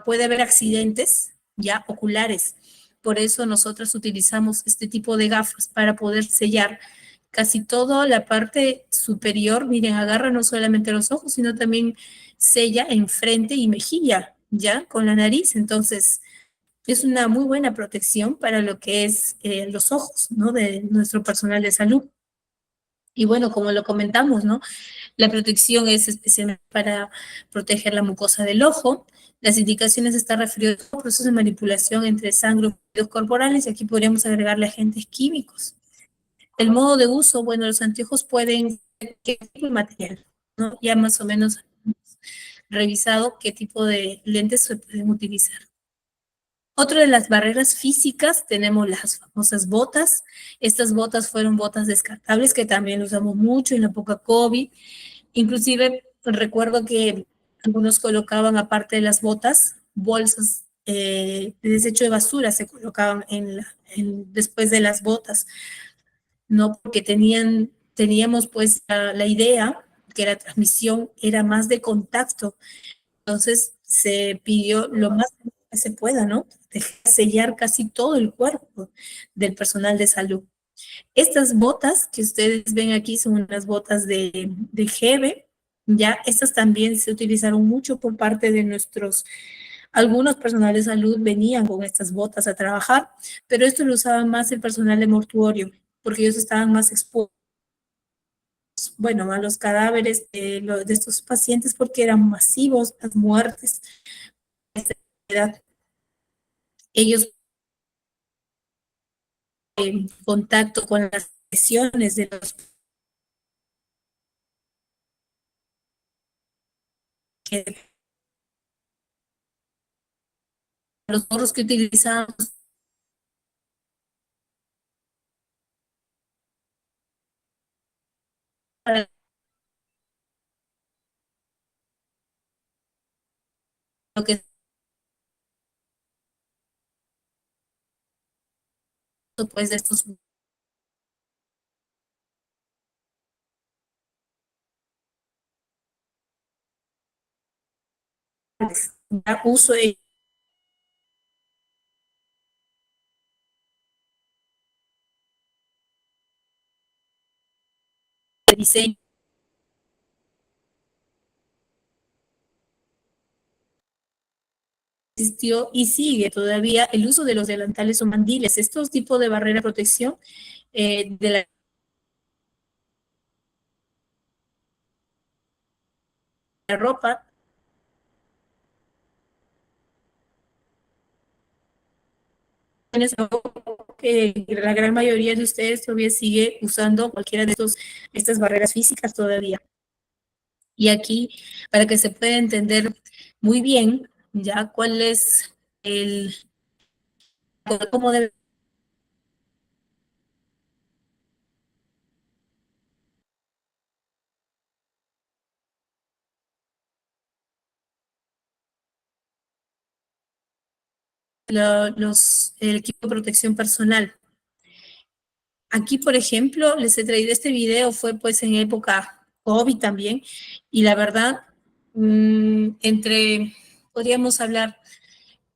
puede haber accidentes ya oculares. Por eso nosotros utilizamos este tipo de gafas para poder sellar casi toda la parte superior. Miren, agarra no solamente los ojos, sino también sella en frente y mejilla, ya con la nariz. Entonces, es una muy buena protección para lo que es los ojos, ¿no? De nuestro personal de salud. Y bueno, como lo comentamos, ¿no? La protección es especialmente para proteger la mucosa del ojo. Las indicaciones están referidas a procesos de manipulación entre sangre y fluidos corporales y aquí podríamos agregarle agentes químicos. El modo de uso, bueno, los anteojos pueden ser qué tipo de material, ¿no? Ya más o menos revisado qué tipo de lentes se pueden utilizar. Otra de las barreras físicas tenemos las famosas botas. Estas botas fueron botas descartables que también usamos mucho en la época COVID. Inclusive recuerdo que algunos colocaban, aparte de las botas, bolsas de desecho de basura se colocaban después de las botas, ¿no? Porque teníamos pues la idea que la transmisión era más de contacto. Entonces se pidió lo más que se pueda, ¿no? Dejar sellar casi todo el cuerpo del personal de salud. Estas botas que ustedes ven aquí son unas botas de Gebe, ya estas también se utilizaron mucho por parte de algunos personales de salud venían con estas botas a trabajar, pero esto lo usaban más el personal de mortuorio, porque ellos estaban más expuestos, bueno, a los cadáveres de estos pacientes porque eran masivos las muertes. Ellos en contacto con las lesiones de los gorros que utilizábamos para lo que pues de estos uso de diseño existió y sigue todavía el uso de los delantales o mandiles, estos tipos de barrera de protección de la ropa. Que la gran mayoría de ustedes todavía sigue usando cualquiera de estas barreras físicas todavía. Y aquí, para que se pueda entender muy bien, ya cuál es el, cómo debe el equipo de protección personal. Aquí, por ejemplo, les he traído este video, fue pues en época COVID también, y la verdad, podríamos hablar,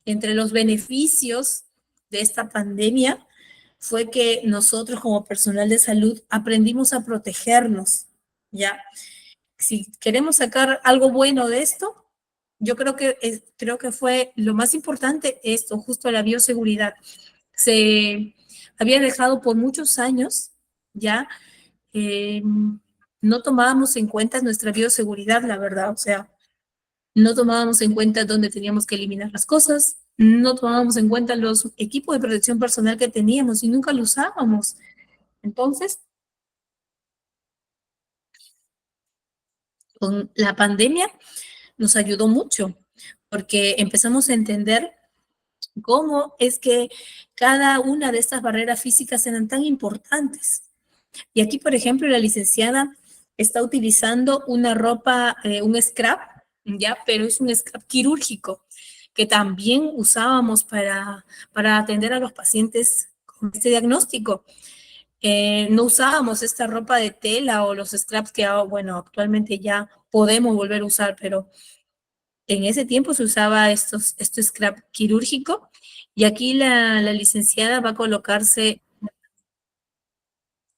entre los beneficios de esta pandemia, fue que nosotros como personal de salud aprendimos a protegernos, ¿ya? Si queremos sacar algo bueno de esto, yo creo que fue lo más importante esto, justo la bioseguridad. Se había dejado por muchos años, ya, no tomábamos en cuenta nuestra bioseguridad, la verdad, o sea, no tomábamos en cuenta dónde teníamos que eliminar las cosas, no tomábamos en cuenta los equipos de protección personal que teníamos y nunca los usábamos. Entonces, con la pandemia nos ayudó mucho porque empezamos a entender cómo es que cada una de estas barreras físicas eran tan importantes. Y aquí, por ejemplo, la licenciada está utilizando una ropa, un scrap, ¿ya? Pero es un scrap quirúrgico que también usábamos para atender a los pacientes con este diagnóstico. No usábamos esta ropa de tela o los scraps que, bueno, actualmente ya podemos volver a usar, pero en ese tiempo se usaba este scrap quirúrgico y aquí la licenciada va a colocarse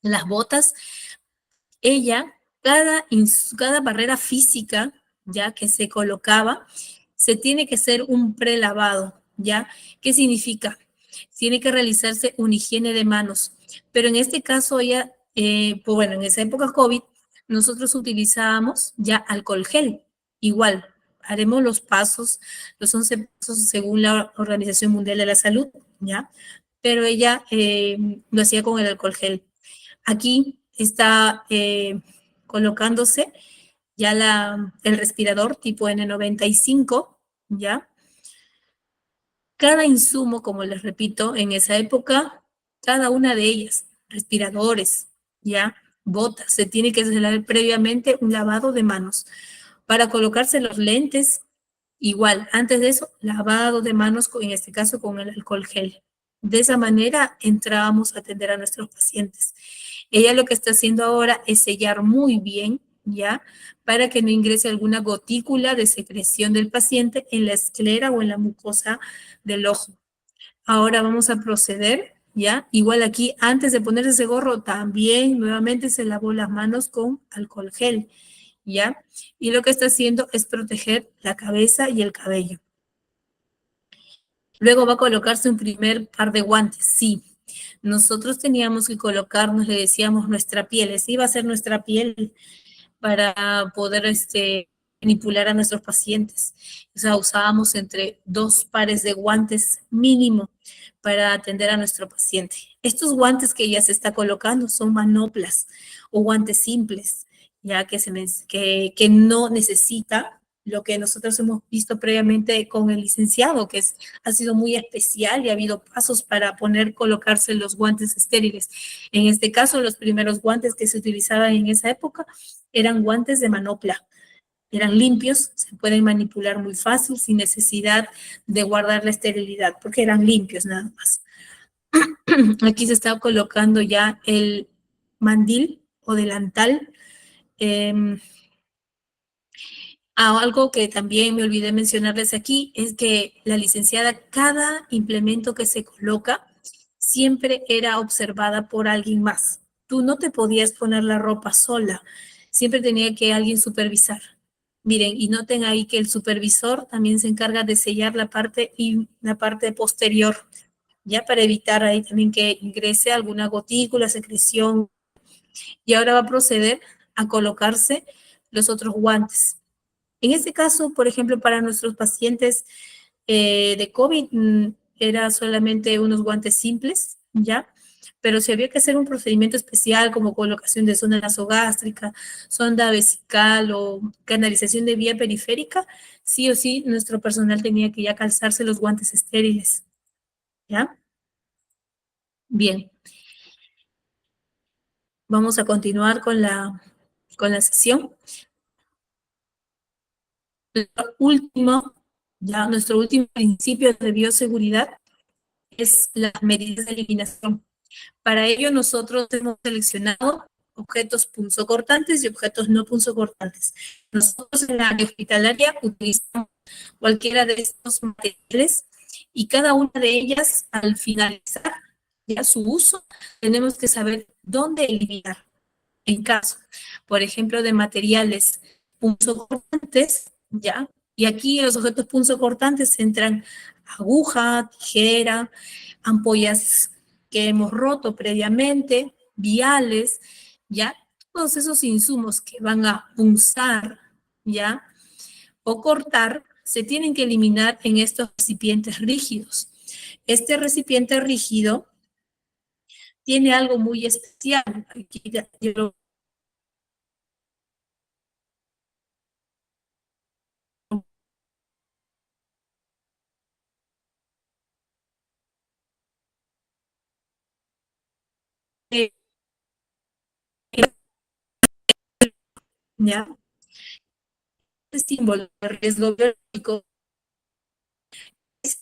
las botas. Ella, cada barrera física ya que se colocaba, se tiene que hacer un prelavado, ¿ya? ¿Qué significa? Tiene que realizarse una higiene de manos, pero en este caso ella, pues bueno, en esa época COVID, nosotros utilizábamos ya alcohol gel, igual, haremos los 11 pasos según la Organización Mundial de la Salud, ¿ya? Pero ella lo hacía con el alcohol gel. Aquí está colocándose ya el respirador tipo N95, ¿ya? Cada insumo, como les repito, en esa época, cada una de ellas, respiradores, ¿ya? Botas, se tiene que hacer previamente un lavado de manos. Para colocarse los lentes, igual, antes de eso, lavado de manos, en este caso con el alcohol gel. De esa manera entrábamos a atender a nuestros pacientes. Ella lo que está haciendo ahora es sellar muy bien, ¿ya? Para que no ingrese alguna gotícula de secreción del paciente en la esclera o en la mucosa del ojo. Ahora vamos a proceder, ¿ya? Igual aquí, antes de ponerse ese gorro, también nuevamente se lavó las manos con alcohol gel, ¿ya? Y lo que está haciendo es proteger la cabeza y el cabello. Luego va a colocarse un primer par de guantes, sí. Nosotros teníamos que colocarnos, le decíamos, nuestra piel, esa iba a ser nuestra piel para poder manipular a nuestros pacientes. O sea, usábamos entre 2 pares de guantes mínimo para atender a nuestro paciente. Estos guantes que ella se está colocando son manoplas o guantes simples, ya que no necesita lo que nosotros hemos visto previamente con el licenciado, que ha sido muy especial y ha habido pasos para colocarse los guantes estériles. En este caso, los primeros guantes que se utilizaban en esa época eran guantes de manopla. Eran limpios, se pueden manipular muy fácil sin necesidad de guardar la esterilidad, porque eran limpios nada más. Aquí se está colocando ya el mandil o delantal. Eh, Algo que también me olvidé mencionarles aquí es que la licenciada, cada implemento que se coloca, siempre era observada por alguien más. Tú no te podías poner la ropa sola, siempre tenía que alguien supervisar. Miren, y noten ahí que el supervisor también se encarga de sellar la parte y la parte posterior, ya para evitar ahí también que ingrese alguna gotícula, secreción. Y ahora va a proceder a colocarse los otros guantes. En este caso, por ejemplo, para nuestros pacientes de COVID, era solamente unos guantes simples, ¿ya? Pero si había que hacer un procedimiento especial como colocación de sonda nasogástrica, sonda vesical o canalización de vía periférica, sí o sí nuestro personal tenía que ya calzarse los guantes estériles, ¿ya? Bien, vamos a continuar con la sesión. Lo último, ya nuestro último principio de bioseguridad es las medidas de eliminación. Para ello nosotros hemos seleccionado objetos punzocortantes y objetos no punzocortantes. Nosotros en la área hospitalaria utilizamos cualquiera de estos materiales y cada una de ellas al finalizar ya su uso tenemos que saber dónde eliminar. En caso, por ejemplo, de materiales punzocortantes, ¿ya? Y aquí los objetos punzocortantes entran aguja, tijera, ampollas que hemos roto previamente, viales, ¿ya? Todos esos insumos que van a punzar, ¿ya? O cortar, se tienen que eliminar en estos recipientes rígidos. Este recipiente rígido tiene algo muy especial. Aquí yo lo ¿ya? Este símbolo de riesgo biológico es,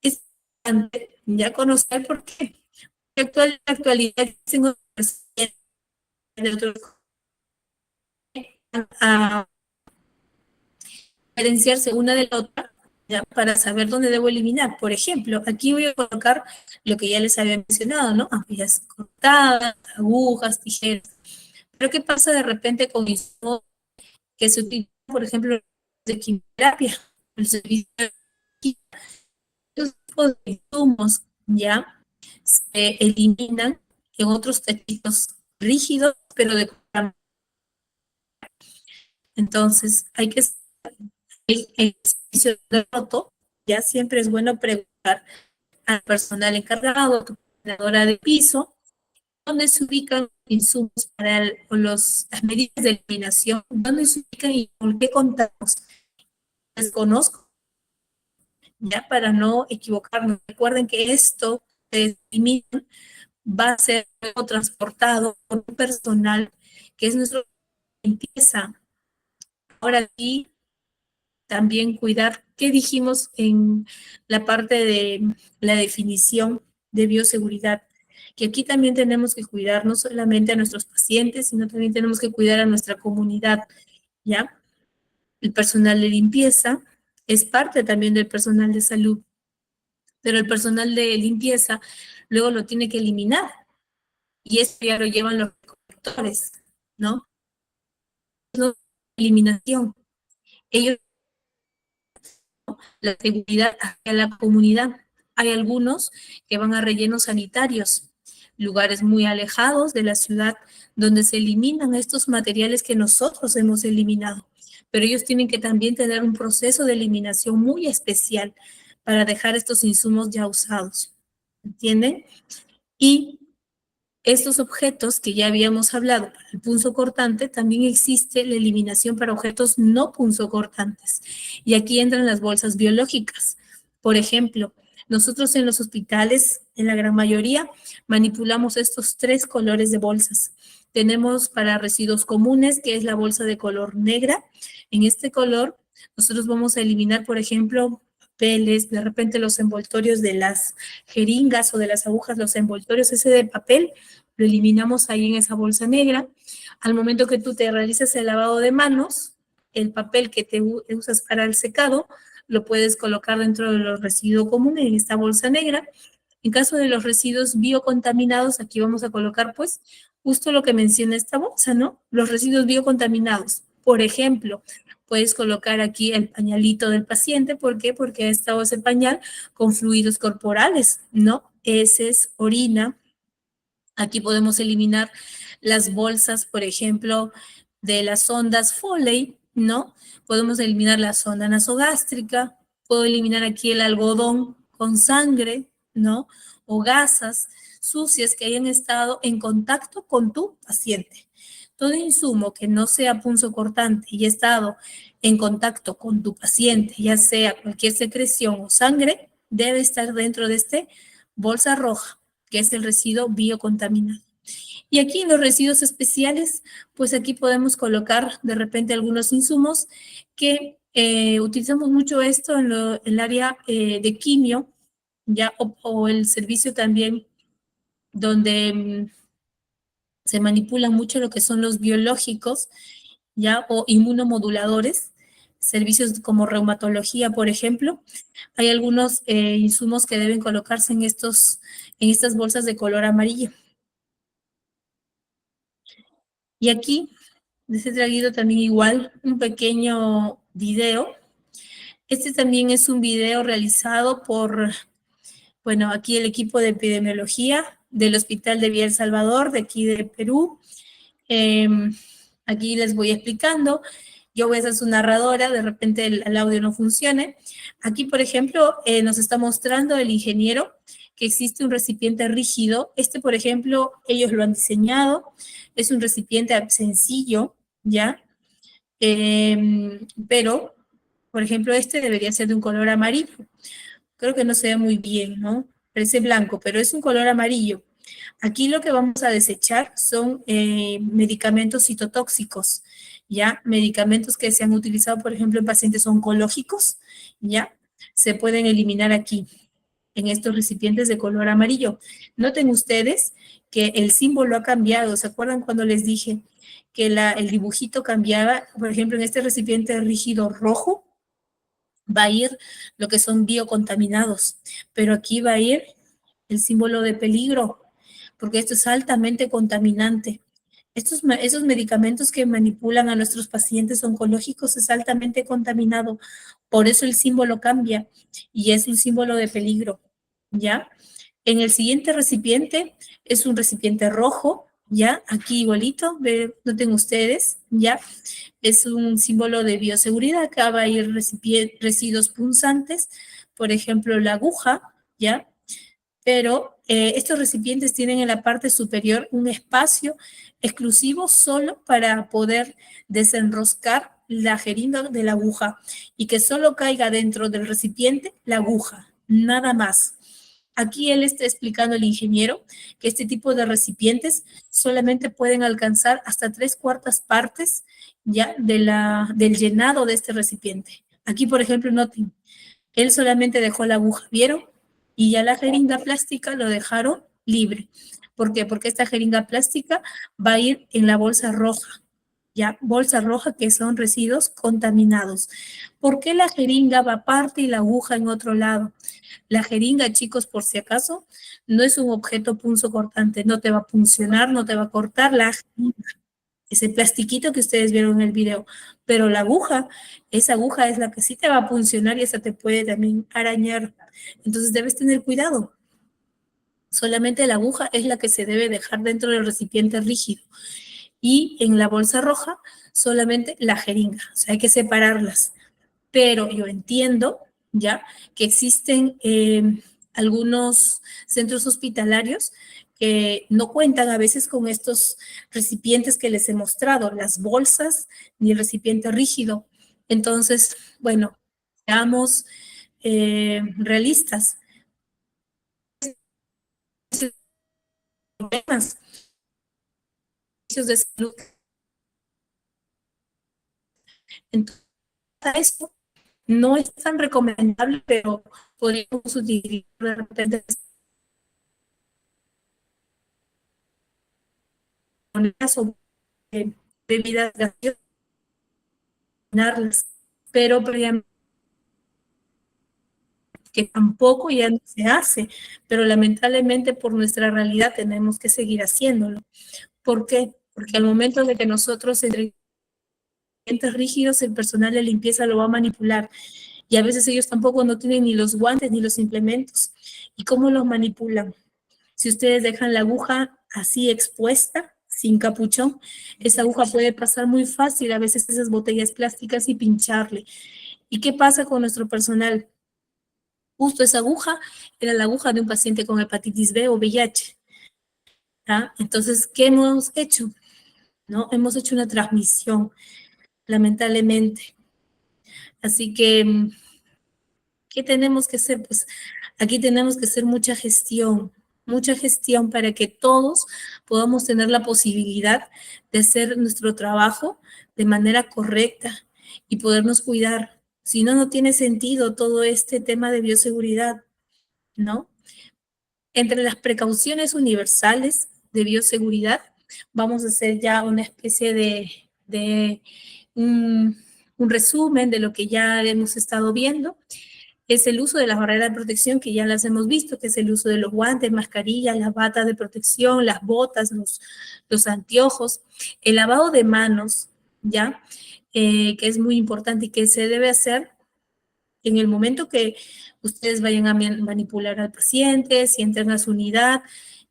es ya conocer por qué. En la actualidad tengo de otros a diferenciarse una de la otra, ¿ya? Para saber dónde debo eliminar. Por ejemplo, aquí voy a colocar lo que ya les había mencionado, ¿no? Ampollas cortadas, agujas, tijeras. Pero ¿qué pasa de repente con insumos que se utilizan, por ejemplo, de quimioterapia? El servicio de estos tipos de insumos ya se eliminan en otros tejidos rígidos, pero de entonces hay que el servicio de roto, ya siempre es bueno preguntar al personal encargado, a tu coordinadora de piso, dónde se ubican insumos para las medidas de eliminación, dónde se ubican y con qué contamos. Desconozco, ya para no equivocarnos. Recuerden que esto se elimina, va a ser transportado por un personal que es nuestro limpieza. Ahora aquí también cuidar qué dijimos en la parte de la definición de bioseguridad, que aquí también tenemos que cuidar no solamente a nuestros pacientes, sino también tenemos que cuidar a nuestra comunidad, ¿ya? El personal de limpieza es parte también del personal de salud, pero el personal de limpieza luego lo tiene que eliminar y eso ya lo llevan los recolectores, ¿no? No eliminación. Ellos la seguridad hacia la comunidad. Hay algunos que van a rellenos sanitarios, lugares muy alejados de la ciudad, donde se eliminan estos materiales que nosotros hemos eliminado. Pero ellos tienen que también tener un proceso de eliminación muy especial para dejar estos insumos ya usados. ¿Entienden? Y estos objetos que ya habíamos hablado para el punzocortante, también existe la eliminación para objetos no punzocortantes. Y aquí entran las bolsas biológicas. Por ejemplo, nosotros en los hospitales, en la gran mayoría, manipulamos estos tres colores de bolsas. Tenemos para residuos comunes, que es la bolsa de color negra. En este color, nosotros vamos a eliminar, por ejemplo, papeles, de repente los envoltorios de las jeringas o de las agujas, los envoltorios ese de papel, lo eliminamos ahí en esa bolsa negra. Al momento que tú te realizas el lavado de manos, el papel que te usas para el secado, lo puedes colocar dentro de los residuos comunes en esta bolsa negra. En caso de los residuos biocontaminados, aquí vamos a colocar pues justo lo que menciona esta bolsa, ¿no? Los residuos biocontaminados. Por ejemplo, puedes colocar aquí el pañalito del paciente. ¿Por qué? Porque ha estado ese pañal con fluidos corporales, ¿no? Heces, orina. Aquí podemos eliminar las bolsas, por ejemplo, de las sondas Foley, ¿no? Podemos eliminar la sonda nasogástrica, puedo eliminar aquí el algodón con sangre, ¿no? O gasas sucias que hayan estado en contacto con tu paciente. Todo insumo que no sea punzocortante y ha estado en contacto con tu paciente, ya sea cualquier secreción o sangre, debe estar dentro de este bolsa roja, que es el residuo biocontaminado. Y aquí en los residuos especiales, pues aquí podemos colocar de repente algunos insumos que utilizamos mucho esto en el área de quimio, ya, o el servicio también donde se manipulan mucho lo que son los biológicos, ya, o inmunomoduladores, servicios como reumatología, por ejemplo. Hay algunos insumos que deben colocarse en estas bolsas de color amarillo. Y aquí les he traído también igual un pequeño video. Este también es un video realizado por, bueno, aquí el equipo de epidemiología del Hospital de Villa El Salvador, de aquí de Perú. Eh, Aquí les voy explicando. Yo voy a ser su narradora, de repente el audio no funcione. Aquí, por ejemplo, nos está mostrando el ingeniero que existe un recipiente rígido. Este, por ejemplo, ellos lo han diseñado. Es un recipiente sencillo, ¿ya? Pero, por ejemplo, este debería ser de un color amarillo. Creo que no se ve muy bien, ¿no? Parece blanco, pero es un color amarillo. Aquí lo que vamos a desechar son medicamentos citotóxicos, ¿ya? Medicamentos que se han utilizado, por ejemplo, en pacientes oncológicos, ¿ya? Se pueden eliminar aquí, en estos recipientes de color amarillo. Noten ustedes que el símbolo ha cambiado. ¿Se acuerdan cuando les dije que el dibujito cambiaba? Por ejemplo, en este recipiente rígido rojo va a ir lo que son biocontaminados, pero aquí va a ir el símbolo de peligro, porque esto es altamente contaminante. Esos medicamentos que manipulan a nuestros pacientes oncológicos es altamente contaminado, por eso el símbolo cambia y es un símbolo de peligro, ¿ya? En el siguiente recipiente es un recipiente rojo, ¿ya? Aquí igualito, noten ustedes, ¿ya? Es un símbolo de bioseguridad, acá va a ir residuos punzantes, por ejemplo, la aguja, ¿ya? Pero estos recipientes tienen en la parte superior un espacio exclusivo solo para poder desenroscar la jeringa de la aguja y que solo caiga dentro del recipiente la aguja, nada más. Aquí él está explicando el ingeniero que este tipo de recipientes solamente pueden alcanzar hasta 3/4 partes ya del llenado de este recipiente. Aquí, por ejemplo, noten, él solamente dejó la aguja, ¿vieron? Y ya la jeringa plástica lo dejaron libre. ¿Por qué? Porque esta jeringa plástica va a ir en la bolsa roja, ya, bolsa roja que son residuos contaminados. ¿Por qué la jeringa va aparte y la aguja en otro lado? La jeringa, chicos, por si acaso, no es un objeto punzocortante, no te va a puncionar, no te va a cortar la jeringa, ese plastiquito que ustedes vieron en el video, pero la aguja, esa aguja es la que sí te va a funcionar y esa te puede también arañar. Entonces debes tener cuidado. Solamente la aguja es la que se debe dejar dentro del recipiente rígido. Y en la bolsa roja, solamente la jeringa. O sea, hay que separarlas. Pero yo entiendo ya que existen algunos centros hospitalarios que no cuentan a veces con estos recipientes que les he mostrado, las bolsas ni el recipiente rígido. Entonces, bueno, seamos realistas. Problemas de salud. Entonces, esto No es tan recomendable, pero podríamos utilizar de repente o bebidas gaseosas, pero previamente que tampoco ya no se hace, pero lamentablemente por nuestra realidad tenemos que seguir haciéndolo. ¿Por qué? Porque al momento de que nosotros entre clientes rígidos, el personal de limpieza lo va a manipular y a veces ellos tampoco no tienen ni los guantes ni los implementos. ¿Y cómo los manipulan? Si ustedes dejan la aguja así expuesta, sin capuchón, esa aguja puede pasar muy fácil a veces esas botellas plásticas y pincharle. ¿Y qué pasa con nuestro personal? Justo esa aguja era la aguja de un paciente con hepatitis B o VIH. ¿Ah? Entonces, ¿qué hemos hecho? ¿No? Hemos hecho una transmisión, lamentablemente. Así que, ¿qué tenemos que hacer? Pues aquí tenemos que hacer mucha gestión para que todos podamos tener la posibilidad de hacer nuestro trabajo de manera correcta y podernos cuidar. Si no, no tiene sentido todo este tema de bioseguridad, ¿no? Entre las precauciones universales de bioseguridad, vamos a hacer ya una especie de un resumen de lo que ya hemos estado viendo. Es el uso de las barreras de protección que ya las hemos visto, que es el uso de los guantes, mascarillas, las batas de protección, las botas, los anteojos, el lavado de manos, ¿ya? Que es muy importante y que se debe hacer en el momento que ustedes vayan a manipular al paciente, si entran a su unidad,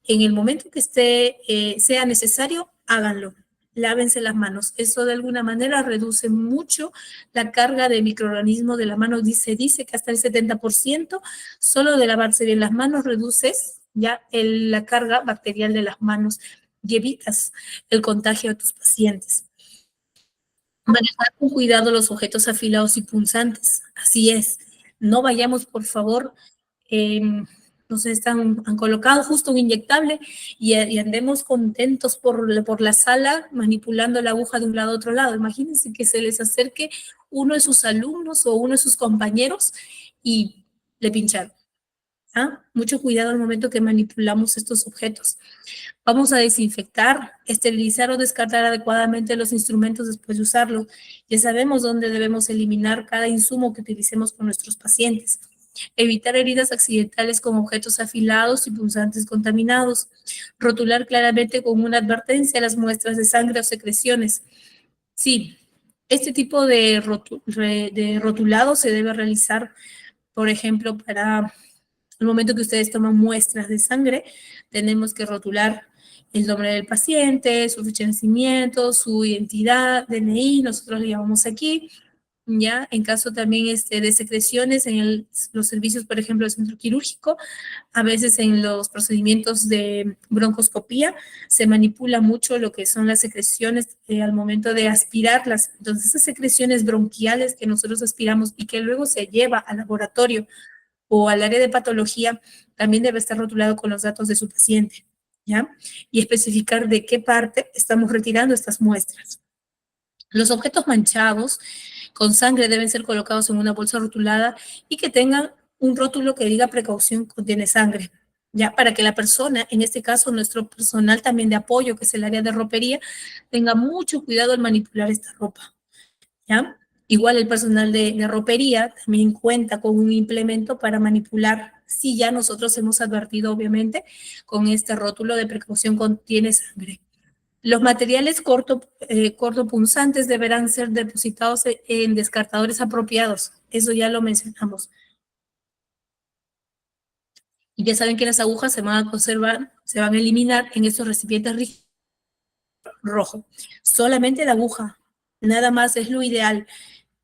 en el momento que sea necesario, háganlo. Lávense las manos. Eso de alguna manera reduce mucho la carga de microorganismos de la mano. Dice que hasta el 70% solo de lavarse bien las manos reduces ya la carga bacterial de las manos y evitas el contagio a tus pacientes. Manejar con cuidado los objetos afilados y punzantes. Así es. No vayamos, por favor, eh, nos han colocado justo un inyectable y andemos contentos por la sala manipulando la aguja de un lado a otro lado. Imagínense que se les acerque uno de sus alumnos o uno de sus compañeros y le pincharon. ¿Ah? Mucho cuidado al momento que manipulamos estos objetos. Vamos a desinfectar, esterilizar o descartar adecuadamente los instrumentos después de usarlos. Ya sabemos dónde debemos eliminar cada insumo que utilicemos con nuestros pacientes. Evitar heridas accidentales con objetos afilados y punzantes contaminados. Rotular claramente con una advertencia las muestras de sangre o secreciones. Sí, este tipo de rotulado se debe realizar, por ejemplo, para al momento que ustedes toman muestras de sangre, tenemos que rotular el nombre del paciente, su fecha de nacimiento, su identidad, DNI, nosotros le llamamos aquí, ¿ya? En caso también de secreciones en los servicios, por ejemplo, del centro quirúrgico, a veces en los procedimientos de broncoscopía se manipula mucho lo que son las secreciones al momento de aspirarlas. Entonces, esas secreciones bronquiales que nosotros aspiramos y que luego se lleva al laboratorio o al área de patología, también debe estar rotulado con los datos de su paciente, ¿ya? Y especificar de qué parte estamos retirando estas muestras. Los objetos manchados con sangre deben ser colocados en una bolsa rotulada y que tengan un rótulo que diga precaución contiene sangre, ¿ya? Para que la persona, en este caso nuestro personal también de apoyo, que es el área de ropería, tenga mucho cuidado al manipular esta ropa, ¿ya? Igual el personal de ropería también cuenta con un implemento para manipular, si ya nosotros hemos advertido, obviamente, con este rótulo de precaución contiene sangre. Los materiales cortopunzantes deberán ser depositados en descartadores apropiados. Eso ya lo mencionamos. Y ya saben que las agujas se van a conservar, se van a eliminar en estos recipientes rígidos rojos. Solamente la aguja, nada más es lo ideal.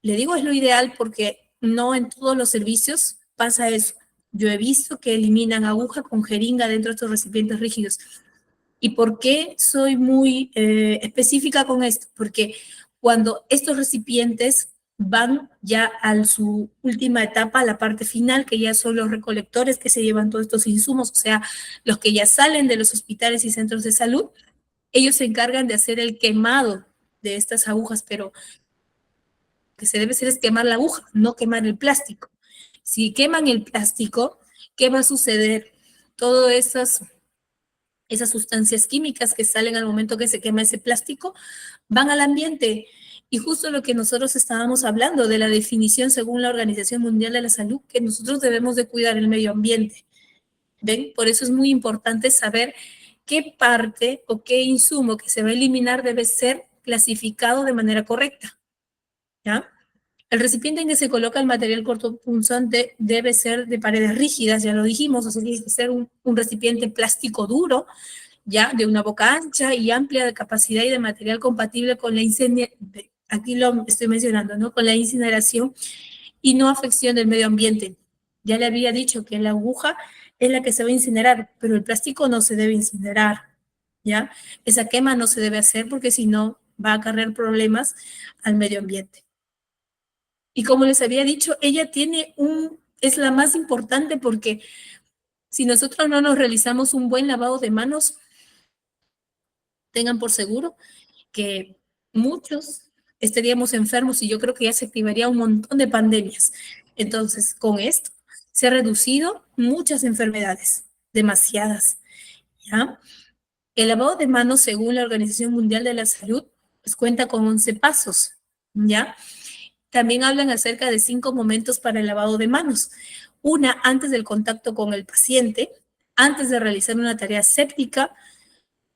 Le digo es lo ideal porque no en todos los servicios pasa eso. Yo he visto que eliminan aguja con jeringa dentro de estos recipientes rígidos. ¿Y por qué soy muy específica con esto? Porque cuando estos recipientes van ya a su última etapa, la parte final, que ya son los recolectores que se llevan todos estos insumos, o sea, los que ya salen de los hospitales y centros de salud, ellos se encargan de hacer el quemado de estas agujas, pero que se debe hacer es quemar la aguja, no quemar el plástico. Si queman el plástico, ¿qué va a suceder? Todas esas sustancias químicas que salen al momento que se quema ese plástico van al ambiente. Y justo lo que nosotros estábamos hablando de la definición según la Organización Mundial de la Salud, que nosotros debemos de cuidar el medio ambiente. ¿Ven? Por eso es muy importante saber qué parte o qué insumo que se va a eliminar debe ser clasificado de manera correcta. ¿Ya? El recipiente en que se coloca el material cortopunzante debe ser de paredes rígidas, ya lo dijimos, o sea, tiene que ser un recipiente plástico duro, ya, de una boca ancha y amplia de capacidad y de material compatible con la incineración, aquí lo estoy mencionando, ¿no? Con la incineración y no afección del medio ambiente. Ya le había dicho que la aguja es la que se va a incinerar, pero el plástico no se debe incinerar, ¿ya? Esa quema no se debe hacer porque si no va a acarrear problemas al medio ambiente. Y como les había dicho, ella es la más importante porque si nosotros no nos realizamos un buen lavado de manos, tengan por seguro que muchos estaríamos enfermos y yo creo que ya se activaría un montón de pandemias. Entonces, con esto se ha reducido muchas enfermedades, demasiadas, ¿ya? El lavado de manos, según la Organización Mundial de la Salud, pues cuenta con 11 pasos, ¿ya? También hablan acerca de 5 momentos para el lavado de manos. Una, antes del contacto con el paciente, antes de realizar una tarea séptica,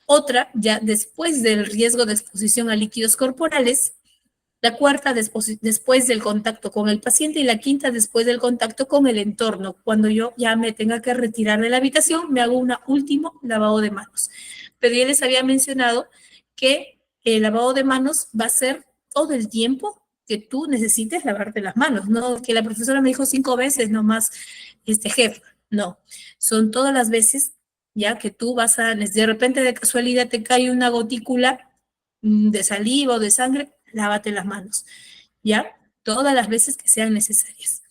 otra ya después del riesgo de exposición a líquidos corporales, la cuarta después del contacto con el paciente y la quinta después del contacto con el entorno. Cuando yo ya me tenga que retirar de la habitación, me hago un último lavado de manos. Pero ya les había mencionado que el lavado de manos va a ser todo el tiempo que tú necesites lavarte las manos, no que la profesora me dijo 5 veces nomás, jefe, no, son todas las veces ya que tú vas de repente de casualidad te cae una gotícula de saliva o de sangre, lávate las manos, ¿ya? Todas las veces que sean necesarias.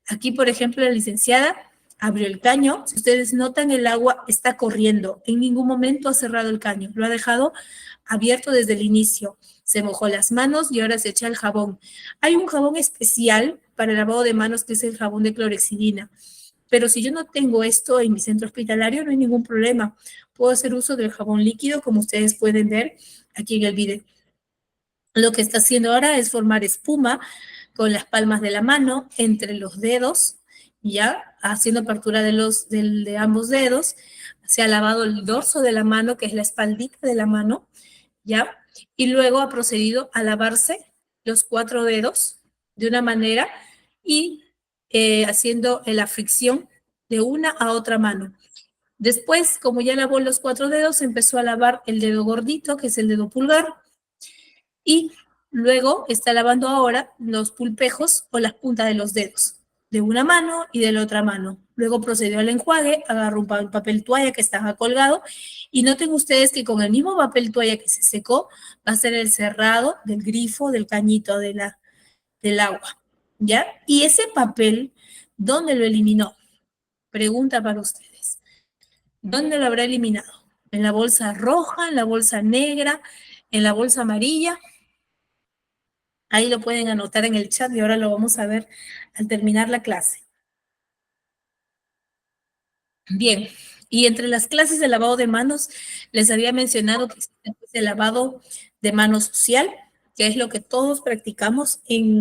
Aquí, por ejemplo, la licenciada abrió el caño. Si ustedes notan, el agua está corriendo. En ningún momento ha cerrado el caño. Lo ha dejado abierto desde el inicio. Se mojó las manos y ahora se echa el jabón. Hay un jabón especial para el lavado de manos que es el jabón de clorexidina. Pero si yo no tengo esto en mi centro hospitalario, no hay ningún problema. Puedo hacer uso del jabón líquido, como ustedes pueden ver aquí en el video. Lo que está haciendo ahora es formar espuma con las palmas de la mano entre los dedos, ya haciendo apertura de ambos dedos. Se ha lavado el dorso de la mano, que es la espaldita de la mano, ya, y luego ha procedido a lavarse los 4 dedos de una manera y haciendo la fricción de una a otra mano. Después, como ya lavó los 4 dedos, empezó a lavar el dedo gordito, que es el dedo pulgar, y luego está lavando ahora los pulpejos o las puntas de los dedos, de una mano y de la otra mano. Luego procedió al enjuague, agarró un papel toalla que estaba colgado y noten ustedes que con el mismo papel toalla que se secó va a ser el cerrado del grifo, del cañito del agua, ¿ya? Y ese papel, ¿dónde lo eliminó? Pregunta para ustedes. ¿Dónde lo habrá eliminado? ¿En la bolsa roja, en la bolsa negra, en la bolsa amarilla? Ahí lo pueden anotar en el chat y ahora lo vamos a ver al terminar la clase. Bien, y entre las clases de lavado de manos, les había mencionado que existe el lavado de manos social, que es lo que todos practicamos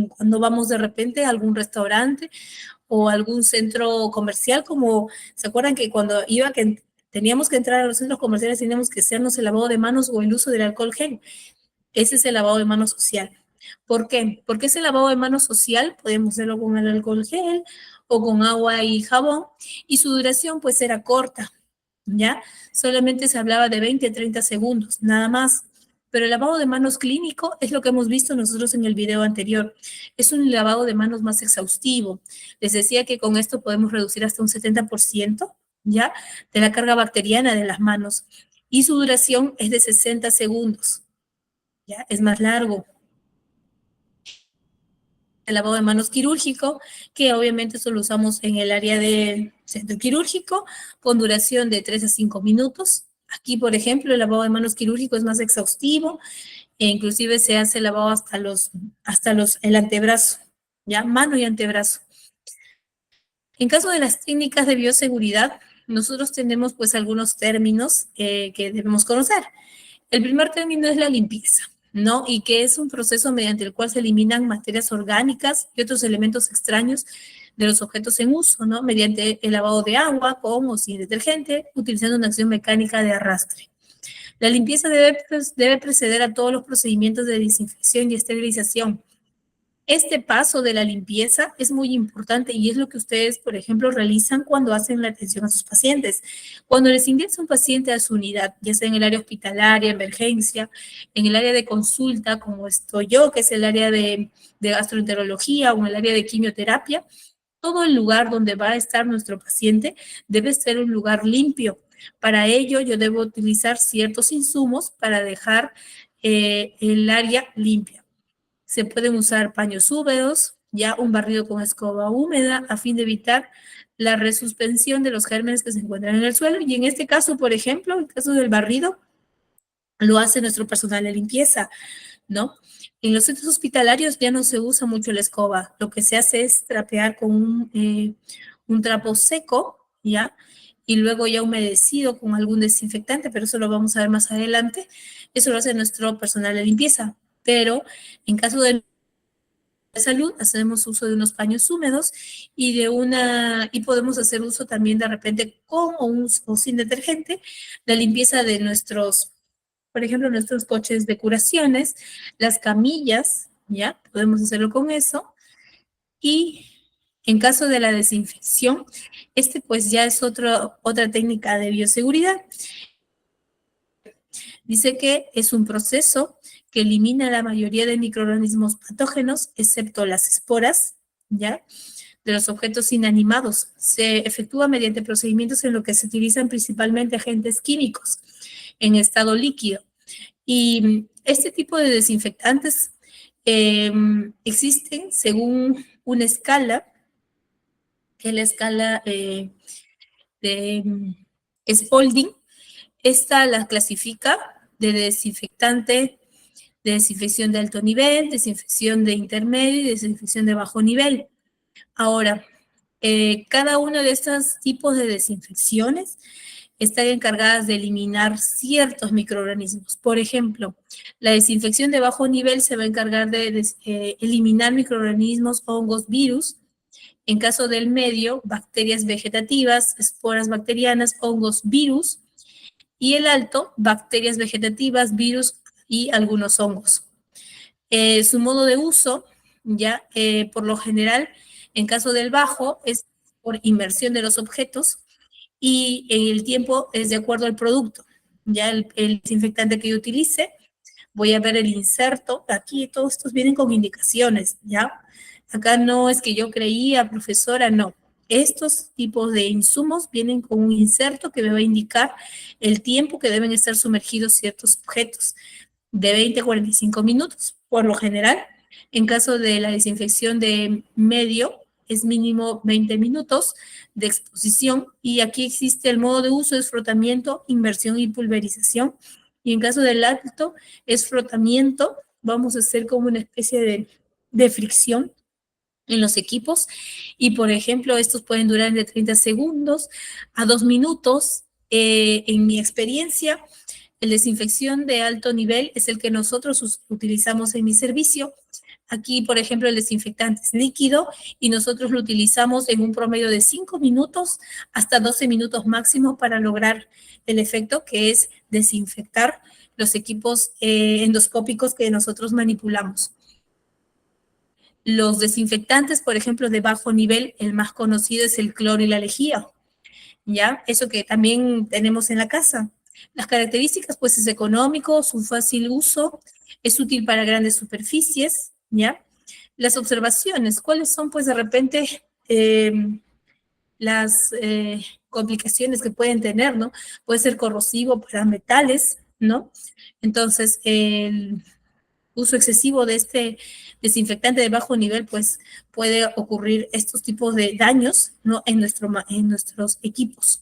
cuando vamos de repente a algún restaurante o algún centro comercial, como, ¿se acuerdan que cuando teníamos que entrar a los centros comerciales teníamos que hacernos el lavado de manos o el uso del alcohol gel? Ese es el lavado de manos social. ¿Por qué? Porque ese lavado de manos social podemos hacerlo con el alcohol gel o con agua y jabón y su duración pues era corta, ¿ya? Solamente se hablaba de 20 a 30 segundos, nada más. Pero el lavado de manos clínico es lo que hemos visto nosotros en el video anterior. Es un lavado de manos más exhaustivo. Les decía que con esto podemos reducir hasta un 70%, ¿ya? De la carga bacteriana de las manos. Y su duración es de 60 segundos, ¿ya? Es más largo. El lavado de manos quirúrgico, que obviamente solo usamos en el área de centro quirúrgico, con duración de 3 a 5 minutos. Aquí, por ejemplo, el lavado de manos quirúrgico es más exhaustivo e inclusive se hace lavado el antebrazo, ya, mano y antebrazo. En caso de las técnicas de bioseguridad, nosotros tenemos pues algunos términos que debemos conocer. El primer término es la limpieza, ¿no? Y que es un proceso mediante el cual se eliminan materias orgánicas y otros elementos extraños de los objetos en uso, ¿no? Mediante el lavado de agua con o sin detergente, utilizando una acción mecánica de arrastre. La limpieza debe preceder a todos los procedimientos de desinfección y esterilización. Este paso de la limpieza es muy importante y es lo que ustedes, por ejemplo, realizan cuando hacen la atención a sus pacientes. Cuando les ingresa un paciente a su unidad, ya sea en el área hospitalaria, emergencia, en el área de consulta, como estoy yo, que es el área de gastroenterología o en el área de quimioterapia, todo el lugar donde va a estar nuestro paciente debe ser un lugar limpio. Para ello, yo debo utilizar ciertos insumos para dejar el área limpia. Se pueden usar paños húmedos, ya un barrido con escoba húmeda, a fin de evitar la resuspensión de los gérmenes que se encuentran en el suelo. Y en este caso, por ejemplo, en el caso del barrido, lo hace nuestro personal de limpieza, ¿no? En los centros hospitalarios ya no se usa mucho la escoba. Lo que se hace es trapear con un trapo seco, ¿ya? Y luego ya humedecido con algún desinfectante, pero eso lo vamos a ver más adelante. Eso lo hace nuestro personal de limpieza. Pero en caso de salud, hacemos uso de unos paños húmedos y podemos hacer uso también de repente con o sin detergente, la limpieza de nuestros, por ejemplo, nuestros coches de curaciones, las camillas, ¿ya? Podemos hacerlo con eso. Y en caso de la desinfección, pues ya es otra técnica de bioseguridad. Dice que es un proceso que elimina la mayoría de microorganismos patógenos, excepto las esporas, ¿ya? De los objetos inanimados. Se efectúa mediante procedimientos en los que se utilizan principalmente agentes químicos en estado líquido. Y este tipo de desinfectantes existen según una escala, que es la escala de Spalding. Esta la clasifica de desinfectante, de desinfección de alto nivel, desinfección de intermedio y desinfección de bajo nivel. Ahora, cada uno de estos tipos de desinfecciones están encargadas de eliminar ciertos microorganismos. Por ejemplo, la desinfección de bajo nivel se va a encargar de eliminar microorganismos, hongos, virus. En caso del medio, bacterias vegetativas, esporas bacterianas, hongos, virus. Y el alto, bacterias vegetativas, virus y algunos hongos. Su modo de uso, ya por lo general, en caso del bajo, es por inmersión de los objetos y el tiempo es de acuerdo al producto. Ya el desinfectante que yo utilice, voy a ver el inserto. Aquí todos estos vienen con indicaciones, ¿ya? Acá no es que yo creía, profesora, no. Estos tipos de insumos vienen con un inserto que me va a indicar el tiempo que deben estar sumergidos ciertos objetos, de 20 a 45 minutos, por lo general. En caso de la desinfección de medio, es mínimo 20 minutos de exposición y aquí existe el modo de uso, es frotamiento, inmersión y pulverización. Y en caso del alto, es frotamiento, vamos a hacer como una especie de fricción en los equipos y, por ejemplo, estos pueden durar de 30 segundos a 2 minutos. En mi experiencia, el desinfección de alto nivel es el que nosotros utilizamos en mi servicio. Aquí, por ejemplo, el desinfectante es líquido y nosotros lo utilizamos en un promedio de 5 minutos hasta 12 minutos máximo para lograr el efecto que es desinfectar los equipos endoscópicos que nosotros manipulamos. Los desinfectantes, por ejemplo, de bajo nivel, el más conocido es el cloro y la lejía, ¿ya? Eso que también tenemos en la casa. Las características, pues, es económico, su fácil uso, es útil para grandes superficies, ¿ya? Las observaciones, ¿cuáles son, pues, de repente, las complicaciones que pueden tener, ¿no? Puede ser corrosivo para metales, ¿no? Entonces, el uso excesivo de este desinfectante de bajo nivel, pues puede ocurrir estos tipos de daños, ¿no? En nuestros equipos.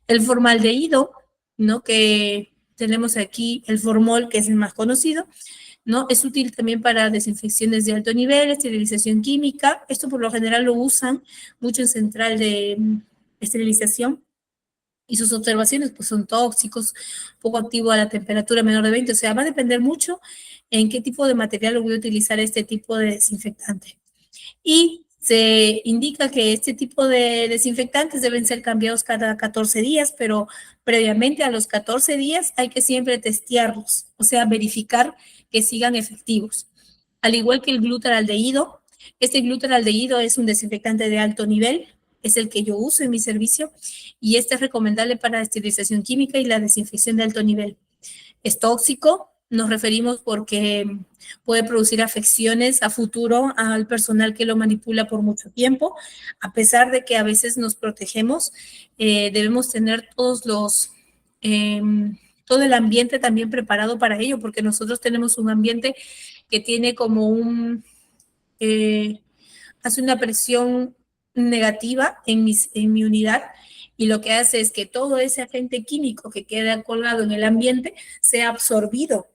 El formaldehído, ¿no? Que Tenemos aquí el formol, que es el más conocido, ¿no? Es útil también para desinfecciones de alto nivel, esterilización química. Esto por lo general lo usan mucho en central de esterilización. Y sus observaciones pues son tóxicos, poco activo a la temperatura menor de 20, o sea, va a depender mucho en qué tipo de material lo voy a utilizar este tipo de desinfectante. Y se indica que este tipo de desinfectantes deben ser cambiados cada 14 días, pero previamente a los 14 días hay que siempre testearlos, o sea, verificar que sigan efectivos. Al igual que el glutaraldehído, este glutaraldehído es un desinfectante de alto nivel, es el que yo uso en mi servicio, y este es recomendable para la esterilización química y la desinfección de alto nivel. Es tóxico, nos referimos porque puede producir afecciones a futuro al personal que lo manipula por mucho tiempo. A pesar de que a veces nos protegemos, debemos tener eh, todo el ambiente también preparado para ello, porque nosotros tenemos un ambiente que tiene como eh, hace una presión negativa en mi unidad, y lo que hace es que todo ese agente químico que queda colgado en el ambiente sea absorbido,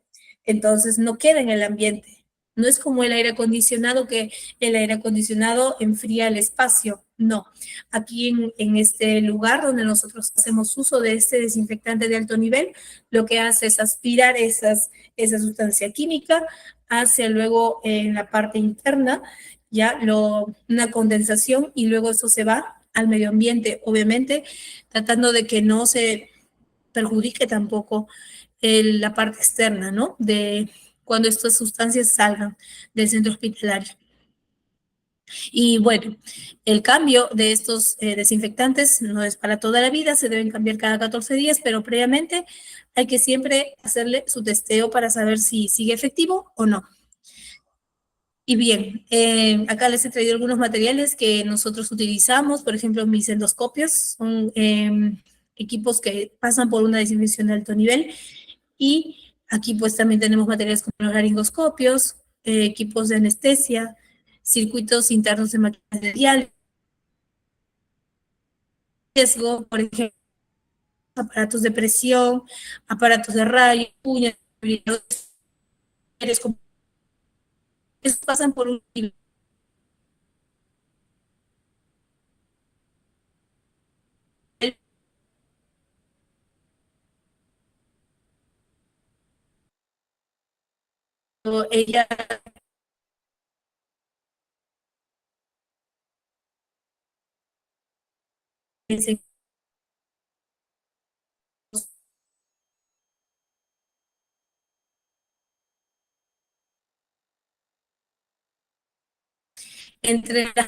entonces no queda en el ambiente. No es como el aire acondicionado, que el aire acondicionado enfría el espacio. No, aquí en este lugar donde nosotros hacemos uso de este desinfectante de alto nivel, lo que hace es aspirar esa sustancia química hacia luego en la parte interna, una condensación, y luego eso se va al medio ambiente, obviamente, tratando de que no se perjudique tampoco la parte externa, ¿no? De cuando estas sustancias salgan del centro hospitalario. Y bueno, el cambio de estos desinfectantes no es para toda la vida, se deben cambiar cada 14 días, pero previamente hay que siempre hacerle su testeo para saber si sigue efectivo o no. Y bien, acá les he traído algunos materiales que nosotros utilizamos, por ejemplo, mis endoscopios, son equipos que pasan por una desinfección de alto nivel, y aquí pues también tenemos materiales como los laringoscopios, equipos de anestesia, circuitos internos de máquinas de diálisis, riesgo, por ejemplo, aparatos de presión, aparatos de rayo, uñas, esos pasan por un nivel ella entre las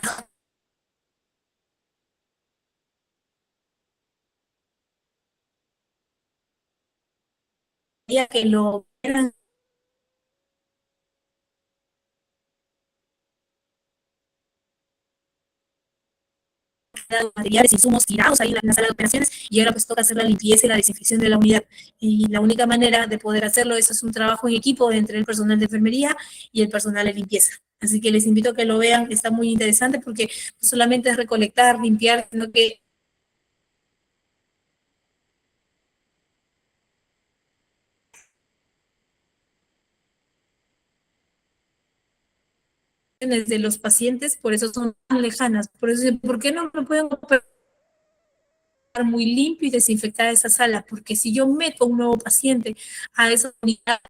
que lo eran materiales, insumos tirados ahí en la sala de operaciones, y ahora pues toca hacer la limpieza y la desinfección de la unidad. Y la única manera de poder hacerlo eso es un trabajo en equipo entre el personal de enfermería y el personal de limpieza. Así que les invito a que lo vean, está muy interesante porque no solamente es recolectar, limpiar, sino que de los pacientes, por eso son tan lejanas. Por eso, ¿por qué no me pueden operar muy limpio y desinfectar esa sala? Porque si yo meto un nuevo paciente a esa unidad